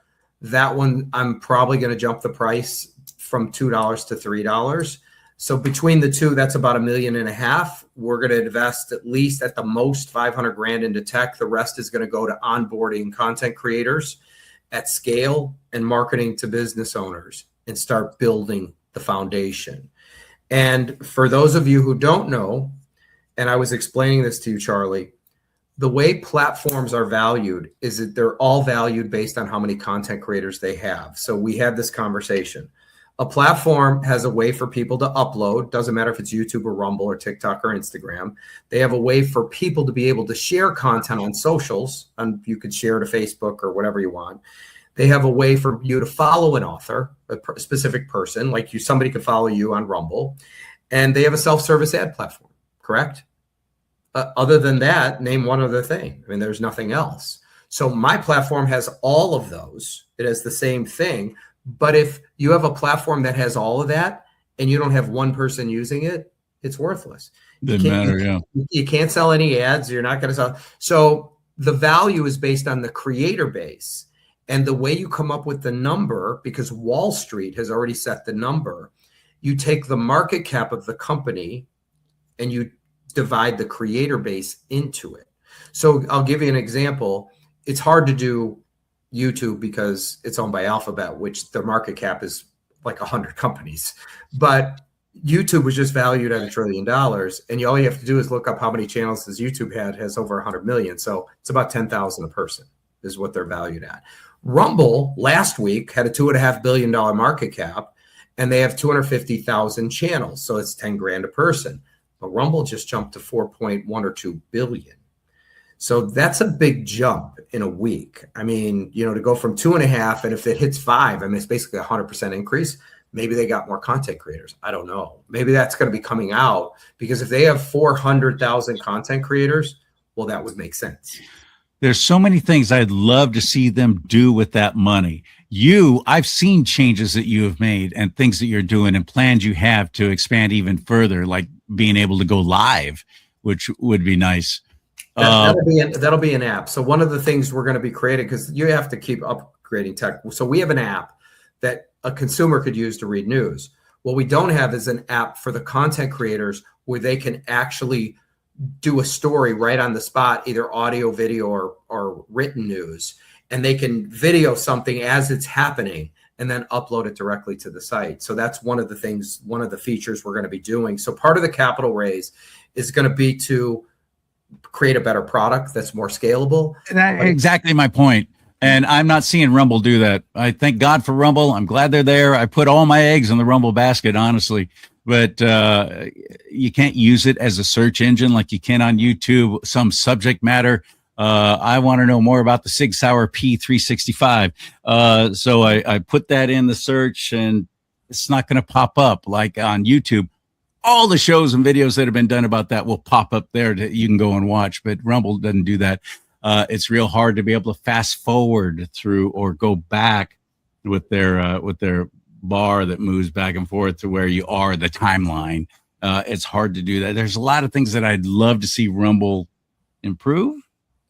That one, I'm probably going to jump the price from $2 to $3. So between the two, that's about $1.5 million. We're going to invest at least at the most $500,000 into tech. The rest is going to go to onboarding content creators at scale and marketing to business owners and start building the foundation. And for those of you who don't know, and I was explaining this to you, CharLee, the way platforms are valued is that they're all valued based on how many content creators they have. So we had this conversation. A platform has a way for people to upload, doesn't matter if it's YouTube or Rumble or TikTok or Instagram. They have a way for people to be able to share content on socials, and you could share to Facebook or whatever you want. They have a way for you to follow an author, a specific person, like somebody could follow you on Rumble, and they have a self-service ad platform. Correct? Other than that, name one other thing. I mean, there's nothing else. So my platform has all of those. It has the same thing. But if you have a platform that has all of that and you don't have one person using it, it's worthless. Doesn't matter, yeah. You can't sell any ads. You're not going to sell. So the value is based on the creator base. And the way you come up with the number, because Wall Street has already set the number, you take the market cap of the company and you divide the creator base into it. So I'll give you an example. It's hard to do YouTube because it's owned by Alphabet, which their market cap is like 100 companies. But YouTube was just valued at $1 trillion. And all you have to do is look up how many channels does YouTube has over 100 million. So it's about 10,000 a person is what they're valued at. Rumble last week had a $2.5 billion market cap, and they have 250,000 channels. So it's 10 grand a person. But Rumble just jumped to 4.1 or 2 billion. So that's a big jump in a week. I mean, to go from 2.5, and if it hits 5, I mean, it's basically 100% increase. Maybe they got more content creators. I don't know. Maybe that's going to be coming out, because if they have 400,000 content creators, well, that would make sense. There's so many things I'd love to see them do with that money. I've seen changes that you have made and things that you're doing and plans you have to expand even further, like being able to go live, which would be nice. That'll be an app. So one of the things we're going to be creating, because you have to keep upgrading tech. So we have an app that a consumer could use to read news. What we don't have is an app for the content creators where they can actually do a story right on the spot, either audio, video, or written news. And they can video something as it's happening and then upload it directly to the site. So that's one of the things, one of the features we're going to be doing. So part of the capital raise is going to be to create a better product that's more scalable. Exactly my point. And I'm not seeing Rumble do that. I thank God for Rumble. I'm glad they're there. I put all my eggs in the Rumble basket, honestly. But you can't use it as a search engine like you can on YouTube. Some subject matter. I want to know more about the Sig Sauer P365. So I put that in the search, and it's not going to pop up like on YouTube. All the shows and videos that have been done about that will pop up there that you can go and watch, but Rumble doesn't do that. It's real hard to be able to fast forward through or go back with their bar that moves back and forth to where you are, the timeline. It's hard to do that. There's a lot of things that I'd love to see Rumble improve.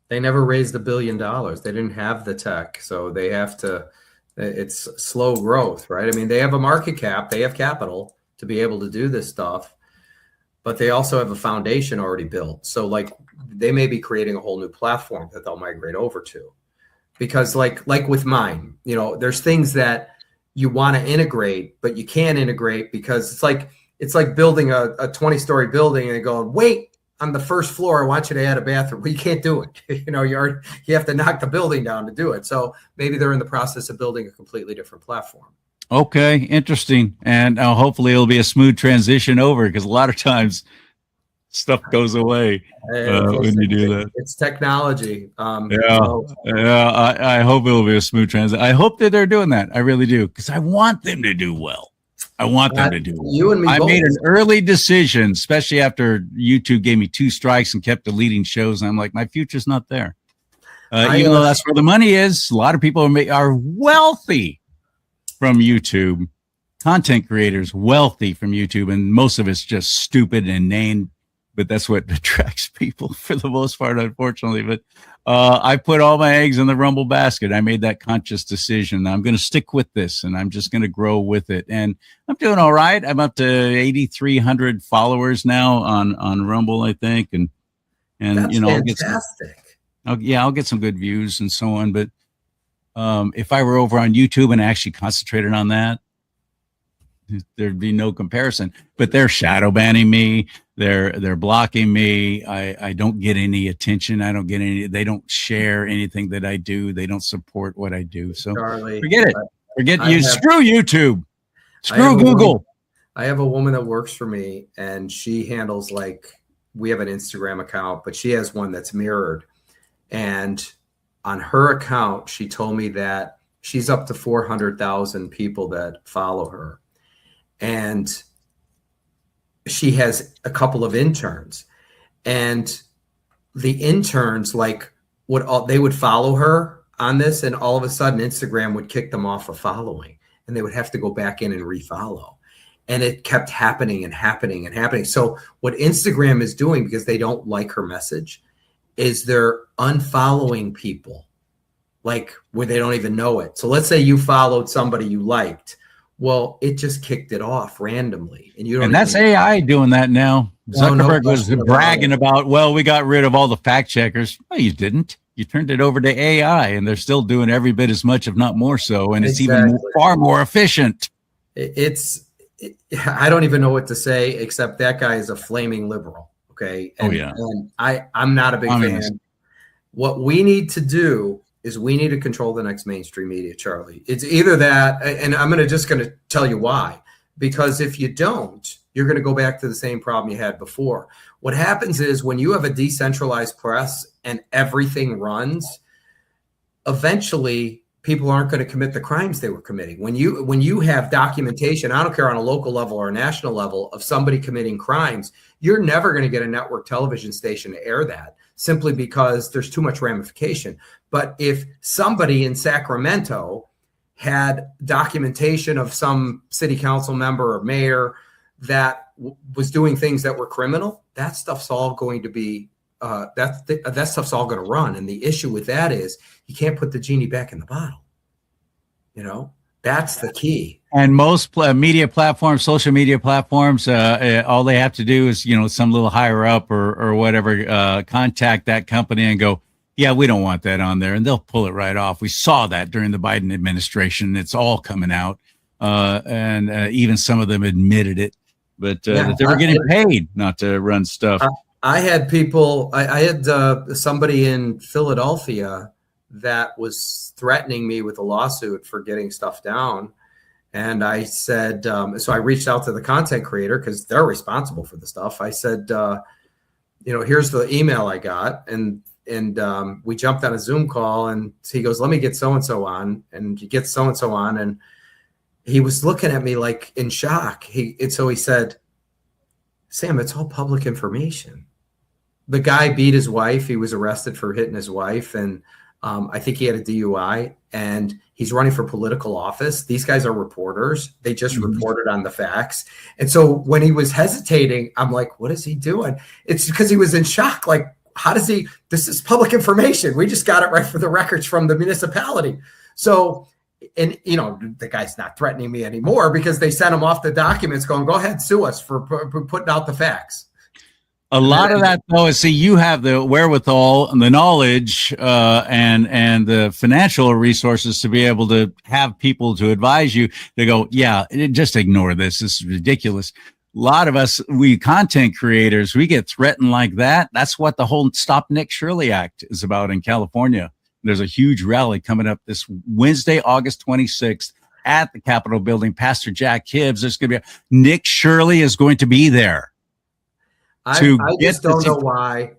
They never raised $1 billion. They didn't have the tech, so they have to. It's slow growth, right? I mean, they have a market cap, they have capital to be able to do this stuff, but they also have a foundation already built. So like they may be creating a whole new platform that they'll migrate over to, because like with mine, you know, there's things that you want to integrate, but you can't integrate because it's like building a 20-story building and going, wait, on the first floor, I want you to add a bathroom. Well, you can't do it. You know, you have to knock the building down to do it. So maybe they're in the process of building a completely different platform. Okay, interesting. And hopefully it'll be a smooth transition over, because a lot of times stuff goes away when you do that. It's technology. I hope it'll be a smooth transition. I hope that they're doing that. I really do, because I want them to do well. I want them to do well. You and me both. Made an early decision, especially after YouTube gave me 2 strikes and kept deleting shows. And I'm like, my future's not there. Even though that's where the money is. A lot of people are wealthy from YouTube, content creators wealthy from YouTube, and most of it's just stupid and inane, but that's what attracts people for the most part, unfortunately. But I put all my eggs in the Rumble basket. I made that conscious decision. I'm going to stick with this, and I'm just going to grow with it. And I'm doing all right. I'm up to 8,300 followers now on Rumble, I think. And that's, you know, fantastic. I'll get some good views and so on. But if I were over on YouTube and actually concentrated on that, there'd be no comparison. But they're shadow banning me. They're blocking me. I don't get any attention. I don't get any. They don't share anything that I do. They don't support what I do. So CharLee, forget it. Forget you. Screw YouTube. Screw Google. I have a woman that works for me, and she handles, like, we have an Instagram account, but she has one that's mirrored. And on her account, she told me that she's up to 400,000 people that follow her. And she has a couple of interns, and the interns, like, they would follow her on this, and all of a sudden Instagram would kick them off of following, and they would have to go back in and refollow. And it kept happening and happening and happening. So what Instagram is doing, because they don't like her message, is they're unfollowing people, like, where they don't even know it. So let's say you followed somebody you liked. Well, it just kicked it off randomly. And that's AI doing that now. Zuckerberg was bragging about, well, we got rid of all the fact checkers. No, you didn't. You turned it over to AI, and they're still doing every bit as much, if not more so. And it's even far more efficient. I don't even know what to say, except that guy is a flaming liberal. Okay. And I'm not a big fan. What we need to do is we need to control the next mainstream media, CharLee. It's either that, and I'm just going to tell you why. Because if you don't, you're going to go back to the same problem you had before. What happens is when you have a decentralized press and everything runs, eventually people aren't going to commit the crimes they were committing. When you have documentation, I don't care on a local level or a national level, of somebody committing crimes, you're never going to get a network television station to air that, simply because there's too much ramification. But if somebody in Sacramento had documentation of some city council member or mayor that was doing things that were criminal, that stuff's all going to be that stuff's all going to run. And the issue with that is you can't put the genie back in the bottle. That's the key. And most media platforms, social media platforms, all they have to do is, some little higher up or whatever, contact that company and go, yeah, we don't want that on there. And they'll pull it right off. We saw that during the Biden administration. It's all coming out. And even some of them admitted it, but that they were getting paid not to run stuff. I had people, I had somebody in Philadelphia that was threatening me with a lawsuit for getting stuff down. And I said, so I reached out to the content creator because they're responsible for the stuff. I said, here's the email I got. And we jumped on a Zoom call and he goes, let me get so-and-so on. And he gets so-and-so on. And he was looking at me like in shock. So he said, Sam, it's all public information. The guy beat his wife. He was arrested for hitting his wife. And I think he had a DUI and he's running for political office. These guys are reporters. They just reported on the facts. And so when he was hesitating, I'm like, what is he doing? It's because he was in shock. Like, this is public information. We just got it right for the records from the municipality. So, and the guy's not threatening me anymore because they sent him off the documents going, go ahead, sue us for putting out the facts. A lot of that, though, is you have the wherewithal and the knowledge and the financial resources to be able to have people to advise you. They go, yeah, just ignore this. This is ridiculous. A lot of us, we content creators, we get threatened like that. That's what the whole Stop Nick Shirley Act is about in California. There's a huge rally coming up this Wednesday, August 26th at the Capitol building. Pastor Jack Hibbs, there's going to be Nick Shirley is going to be there. I just don't know why.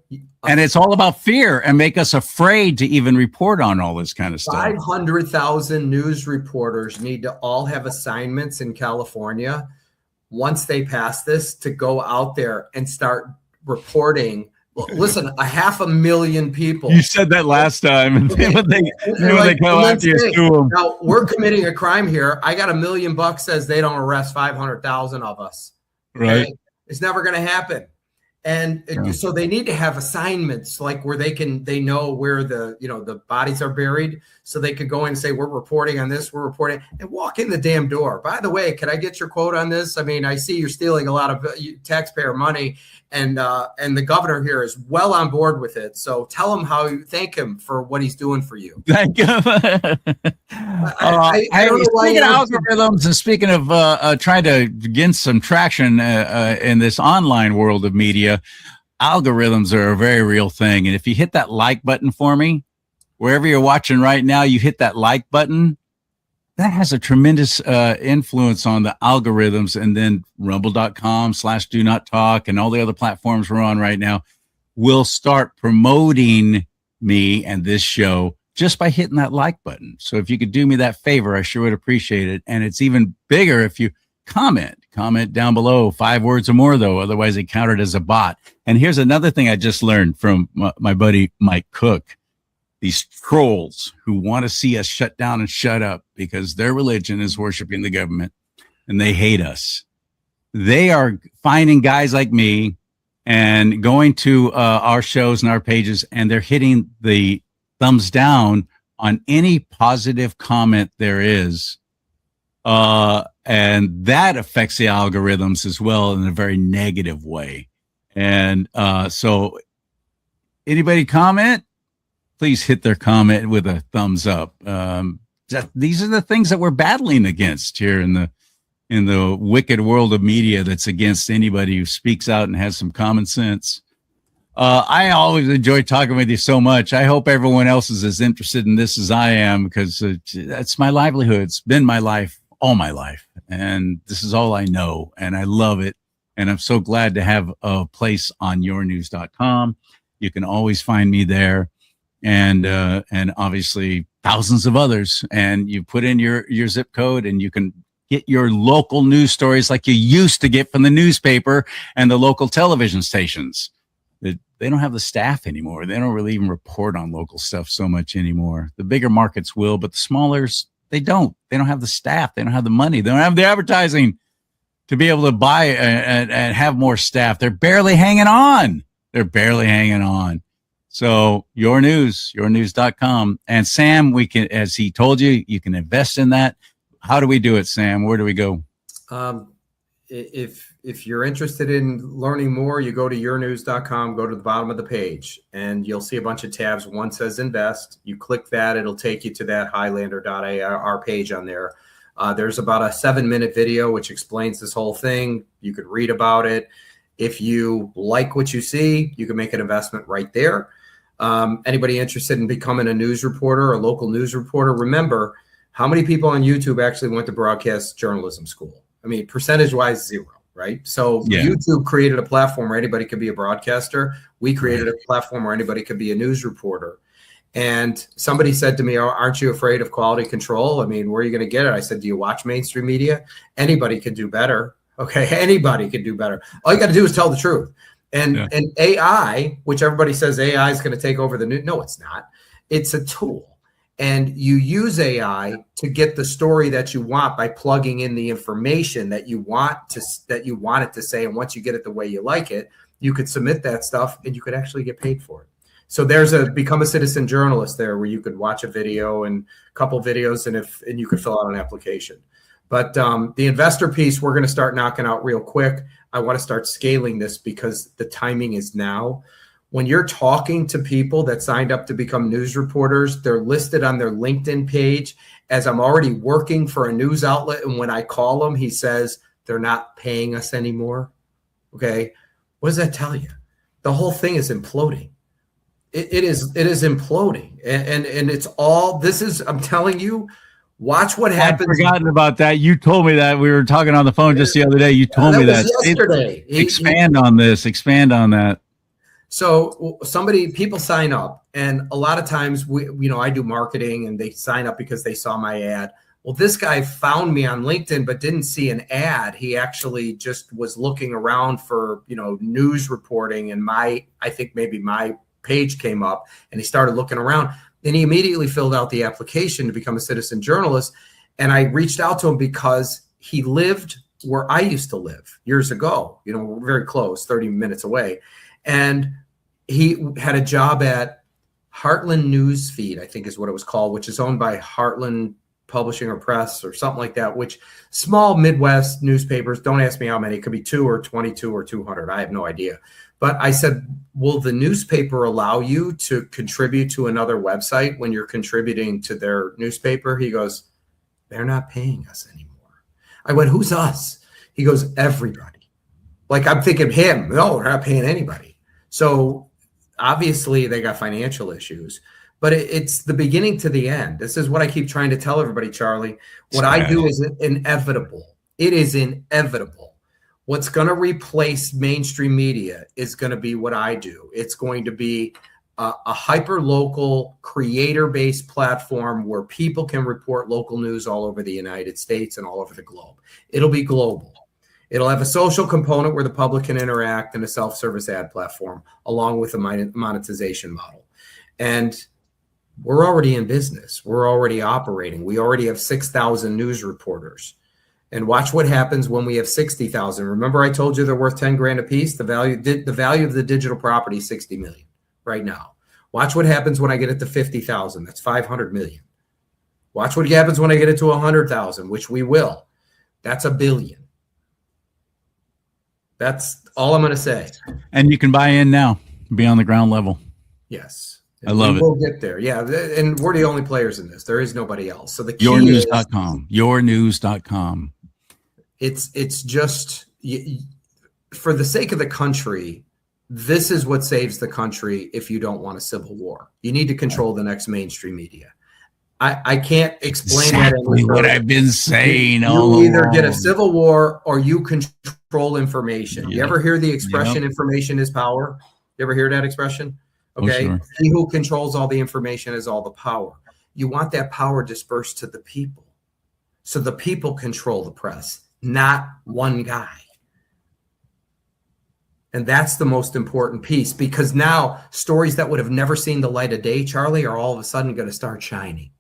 And it's all about fear and make us afraid to even report on all this kind of stuff. 500,000 news reporters need to all have assignments in California once they pass this to go out there and start reporting. Listen, 500,000 people. You said that last time. And okay. they come after you, sue them. Now, we're committing a crime here. I got $1 million says they don't arrest 500,000 of us. Okay? Right. It's never going to happen. And so they need to have assignments like where they know where the bodies are buried, so they could go in and say, we're reporting on this, we're reporting, and walk in the damn door. By the way, can I get your quote on this? I mean, I see you're stealing a lot of taxpayer money, and the governor here is well on board with it. So tell him how you thank him for what he's doing for you. Thank you. I don't know why. Speaking of algorithms and speaking of trying to gain some traction in this online world of media, algorithms are a very real thing. And if you hit that like button for me, wherever you're watching right now, you hit that like button. That has a tremendous influence on the algorithms. And then rumble.com/do not talk and all the other platforms we're on right now will start promoting me and this show just by hitting that like button. So if you could do me that favor, I sure would appreciate it. And it's even bigger if you comment down below, 5 words or more, though. Otherwise, it counted as a bot. And here's another thing I just learned from my buddy Mike Cook. These trolls who want to see us shut down and shut up because their religion is worshiping the government and they hate us. They are finding guys like me and going to our shows and our pages, and they're hitting the thumbs down on any positive comment there is. And that affects the algorithms as well in a very negative way. And so anybody comment, please hit their comment with a thumbs up. These are the things that we're battling against here in the wicked world of media that's against anybody who speaks out and has some common sense. I always enjoy talking with you so much. I hope everyone else is as interested in this as I am, because that's my livelihood. It's been my life all my life. And this is all I know. And I love it. And I'm so glad to have a place on yournews.com. You can always find me there. And obviously thousands of others. And you put in your zip code and you can get your local news stories like you used to get from the newspaper and the local television stations. They don't have the staff anymore. They don't really even report on local stuff so much anymore. The bigger markets will, but the smallers, they don't. They don't have the staff. They don't have the money. They don't have the advertising. to be able to buy and have more staff. They're barely hanging on. They're barely hanging on. So yournews.com. And Sam, we can, as he told you, you can invest in that. How do we do it, Sam? Where do we go? If you're interested in learning more, you go to yournews.com, go to the bottom of the page, and you'll see a bunch of tabs. One says invest. You click that, it'll take you to that Highlander.ar page on there. There's about a 7-minute video which explains this whole thing. You could read about it. If you like what you see, you can make an investment right there. Anybody interested in becoming a news reporter, a local news reporter, remember, how many people on YouTube actually went to broadcast journalism school? I mean, percentage-wise, 0, right? So YouTube created a platform where anybody could be a broadcaster. We created a platform where anybody could be a news reporter. And somebody said to me, aren't you afraid of quality control? I mean, where are you going to get it? I said, do you watch mainstream media? Anybody could do better. Okay, anybody could do better. All you got to do is tell the truth. And AI, which everybody says AI is going to take over the news. No, it's not. It's a tool. And you use AI to get the story that you want by plugging in the information that you want it to say. And once you get it the way you like it, you could submit that stuff and you could actually get paid for it. So there's become a citizen journalist there, where you could watch a video and a couple videos, and you could fill out an application. But the investor piece, we're going to start knocking out real quick. I want to start scaling this because the timing is now. When you're talking to people that signed up to become news reporters, they're listed on their LinkedIn page as, I'm already working for a news outlet. And when I call them, he says, they're not paying us anymore. Okay. What does that tell you? The whole thing is imploding. It is imploding. And it's all, this is, I'm telling you, watch what happens. I'd forgotten about that. You told me that. We were talking on the phone just the other day. You told me that. Yesterday. Expand on this. Expand on that. So people sign up, and a lot of times I do marketing, and they sign up because they saw my ad. Well, this guy found me on LinkedIn, but didn't see an ad. He actually just was looking around for, news reporting, and I think maybe my page came up, and he started looking around. Then he immediately filled out the application to become a citizen journalist. And I reached out to him because he lived where I used to live years ago. We're very close, 30 minutes away. And he had a job at Heartland Newsfeed, I think is what it was called, which is owned by Heartland Publishing or Press or something like that, which small Midwest newspapers, don't ask me how many, it could be 2 or 22 or 200. I have no idea. But I said, will the newspaper allow you to contribute to another website when you're contributing to their newspaper? He goes, they're not paying us anymore. I went, who's us? He goes, everybody. Like, I'm thinking him. No, we're not paying anybody. So obviously they got financial issues, but it's the beginning to the end. This is what I keep trying to tell everybody, Charlie. What I do is inevitable. It is inevitable. What's going to replace mainstream media is going to be what I do. It's going to be a hyper-local, creator-based platform where people can report local news all over the United States and all over the globe. It'll be global. It'll have a social component where the public can interact, and a self-service ad platform, along with a monetization model. And we're already in business. We're already operating. We already have 6,000 news reporters. And watch what happens when we have 60,000. Remember, I told you they're worth 10 grand a piece. The value of the digital property is 60 million right now. Watch what happens when I get it to 50,000. That's 500 million. Watch what happens when I get it to 100,000, which we will. That's $1 billion. That's all I'm going to say. And you can buy in now, be on the ground level. Yes. I love it. We'll get there. Yeah. And we're the only players in this. There is nobody else. So the key yournews.com. Yournews.com. It's just, for the sake of the country, this is what saves the country. If you don't want a civil war, you need to control the next mainstream media. I can't explain exactly that. What I've been saying. You either get a civil war or you control information. You ever hear the expression, information is power? You ever hear that expression? Okay. Sure. He who controls all the information has all the power. You want that power dispersed to the people. So the people control the press, not one guy. And that's the most important piece, because now stories that would have never seen the light of day, Charlie, are all of a sudden going to start shining.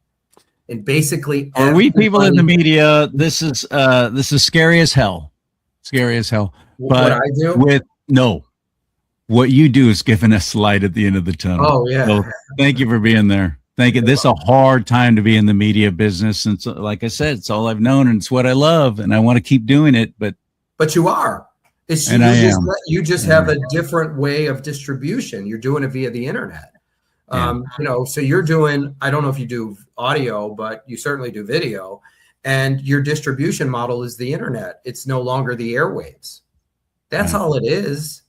And basically, are we people in the media? This is scary as hell. scary as hell. What But I do? what you do is giving us light at the end of the tunnel. Oh yeah. So thank you for being there. Thank you. This is a hard time to be in the media business. And so, like I said, it's all I've known and it's what I love. And I want to keep doing it. But you are. It's and I am. You just have a different way of distribution. You're doing it via the internet. So you're doing, I don't know if you do audio, but you certainly do video. And your distribution model is the internet. It's no longer the airwaves. That's all it is.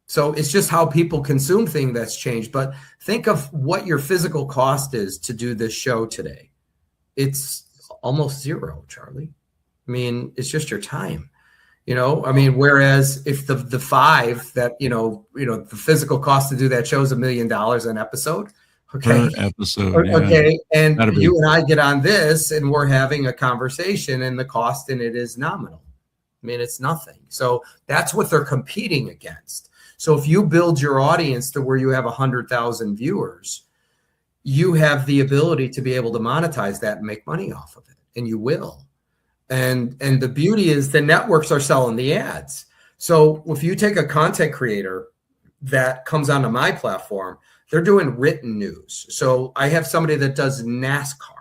So it's just how people consume things that's changed. But think of what your physical cost is to do this show today. It's almost zero, CharLee. I mean, it's just your time. Whereas if the five that, the physical cost to do that show is $1 million an episode. Okay. Per episode. Okay. And you and I get on this and we're having a conversation and the cost in it is nominal. I mean, it's nothing. So that's what they're competing against. So if you build your audience to where you have 100,000 viewers, you have the ability to be able to monetize that and make money off of it. And you will. And the beauty is the networks are selling the ads. So if you take a content creator that comes onto my platform, they're doing written news. So I have somebody that does NASCAR,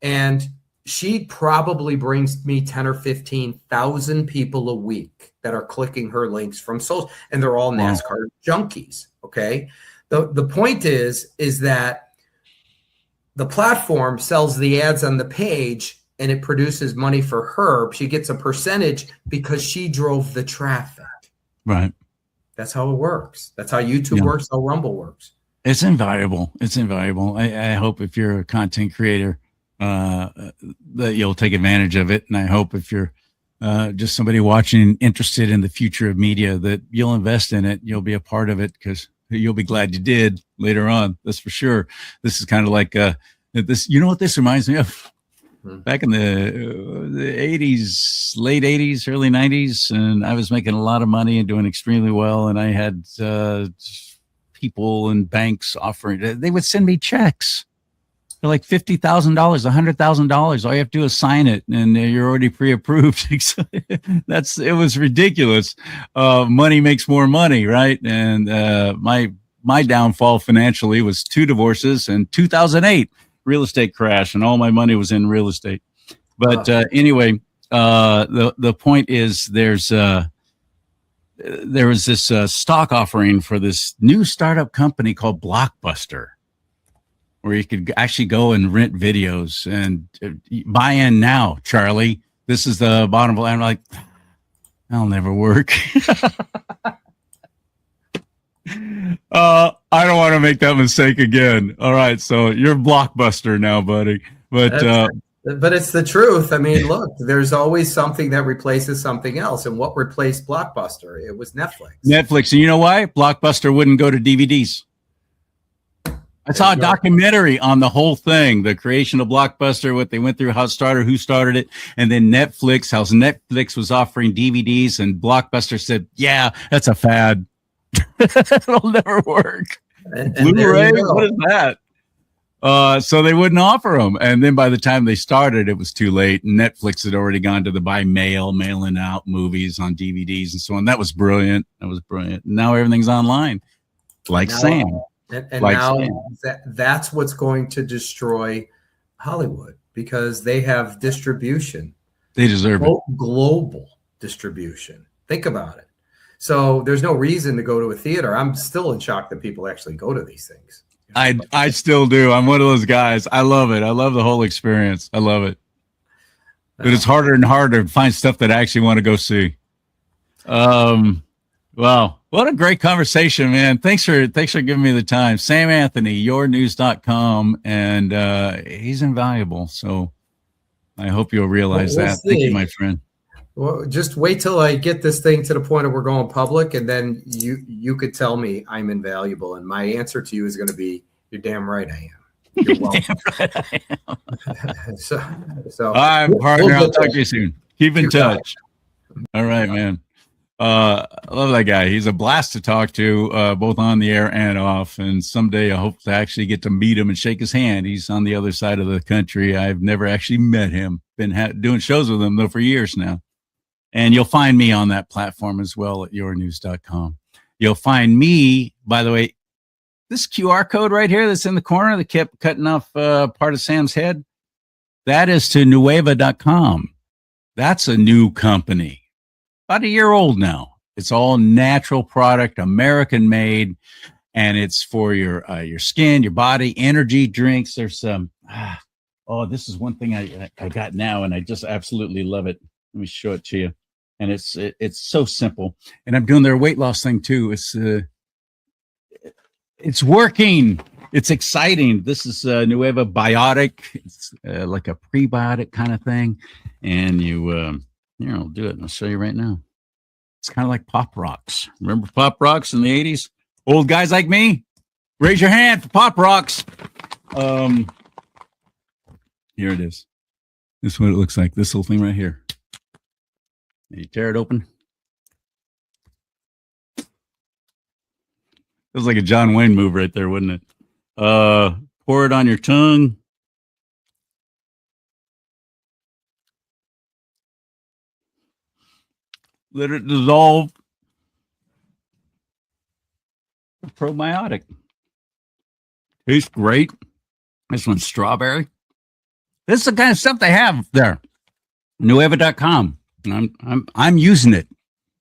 and she probably brings me 10 or 15,000 people a week that are clicking her links from social, and they're all NASCAR junkies. Okay. The point is that the platform sells the ads on the page and it produces money for her. She gets a percentage because she drove the traffic. Right. That's how it works. That's how YouTube works, how Rumble works. It's invaluable. It's invaluable. I hope if you're a content creator, that you'll take advantage of it. And I hope if you're just somebody watching, interested in the future of media, that you'll invest in it. You'll be a part of it because you'll be glad you did later on. That's for sure. This is kind of like this. You know what this reminds me of? Back in the 80s, late 80s, early 90s, and I was making a lot of money and doing extremely well. And I had people and banks offering, they would send me checks for like $50,000, $100,000. All you have to do is sign it and you're already pre-approved. It was ridiculous. Money makes more money, right? And my downfall financially was 2 divorces and 2008 real estate crash, and all my money was in real estate. But anyway, the point is there was this stock offering for this new startup company called Blockbuster, where you could actually go and rent videos and buy in now, CharLee. This is the bottom line. I'm like, that'll never work. I don't want to make that mistake again. All right, so you're Blockbuster now, buddy. But it's the truth. I mean, look, there's always something that replaces something else. And what replaced Blockbuster? It was Netflix. And you know why? Blockbuster wouldn't go to DVDs. I saw a documentary on the whole thing, the creation of Blockbuster, what they went through, how it started, who started it, and then Netflix, how Netflix was offering DVDs, and Blockbuster said, yeah, that's a fad. It'll never work. Blu-ray, what is that? So they wouldn't offer them. And then by the time they started, it was too late. Netflix had already gone to the mailing out movies on DVDs and so on. That was brilliant. Now everything's online. Sam. That's what's going to destroy Hollywood, because they have distribution. They deserve it. Global distribution. Think about it. So there's no reason to go to a theater. I'm still in shock that people actually go to these things. I still do. I'm one of those guys. I love it. I love the whole experience. I love it. But it's harder and harder to find stuff that I actually want to go see. Wow. What a great conversation, man. Thanks for giving me the time. Sam Anthony, yournews.com, and he's invaluable. So I hope you'll realize that. Thank you, my friend. Well, just wait till I get this thing to the point of we're going public, and then you could tell me I'm invaluable, and my answer to you is going to be, "You're damn right I am." You're welcome. Damn right I am. so all right, partner. I'll talk to you soon. Keep in touch. All right, man. I love that guy. He's a blast to talk to, both on the air and off. And someday I hope to actually get to meet him and shake his hand. He's on the other side of the country. I've never actually met him. Been doing shows with him though for years now. And you'll find me on that platform as well at yournews.com. You'll find me, by the way, this QR code right here that's in the corner that kept cutting off part of Sam's head, that is to nueva.com. That's a new company, about a year old now. It's all natural product, American made, and it's for your skin, your body, energy drinks. There's some, this is one thing I got now, and I just absolutely love it. Let me show it to you. And it's so simple. And I'm doing their weight loss thing too. It's working. It's exciting. This is Nueva Biotic. It's like a prebiotic kind of thing. And I'll do it. And I'll show you right now. It's kind of like Pop Rocks. Remember Pop Rocks in the 80s? Old guys like me, raise your hand for Pop Rocks. Here it is. This is what it looks like. This little thing right here. You tear it open. It was like a John Wayne move right there, wouldn't it? Pour it on your tongue. Let it dissolve. Probiotic. Tastes great. This one's strawberry. This is the kind of stuff they have there. Nueva.com. I'm using it,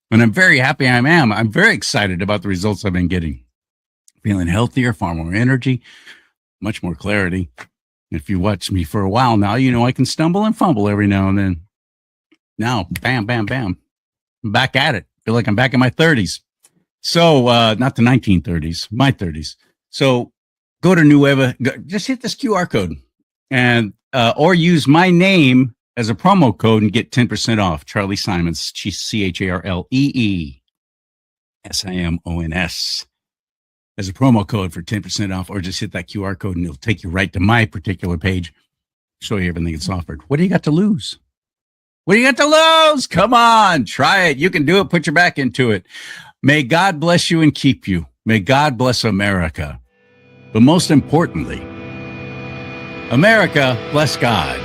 and I'm very happy. I'm very excited about the results I've been getting. Feeling healthier, far more energy, much more clarity. If you watch me for a while now, you know I can stumble and fumble every now and then. Now, bam, bam, bam. I'm back at it. Feel like I'm back in my 30s. So, not the 1930s, my 30s. So go to Nueva, just hit this QR code and, or use my name as a promo code and get 10% off. CharLee Simons, CharLee Simons as a promo code for 10% off, or just hit that QR code and it'll take you right to my particular page, show you everything that's offered. What do you got to lose? What do you got to lose? Come on, try it. You can do it. Put your back into it. May God bless you and keep you. May God bless America. But most importantly, America bless God.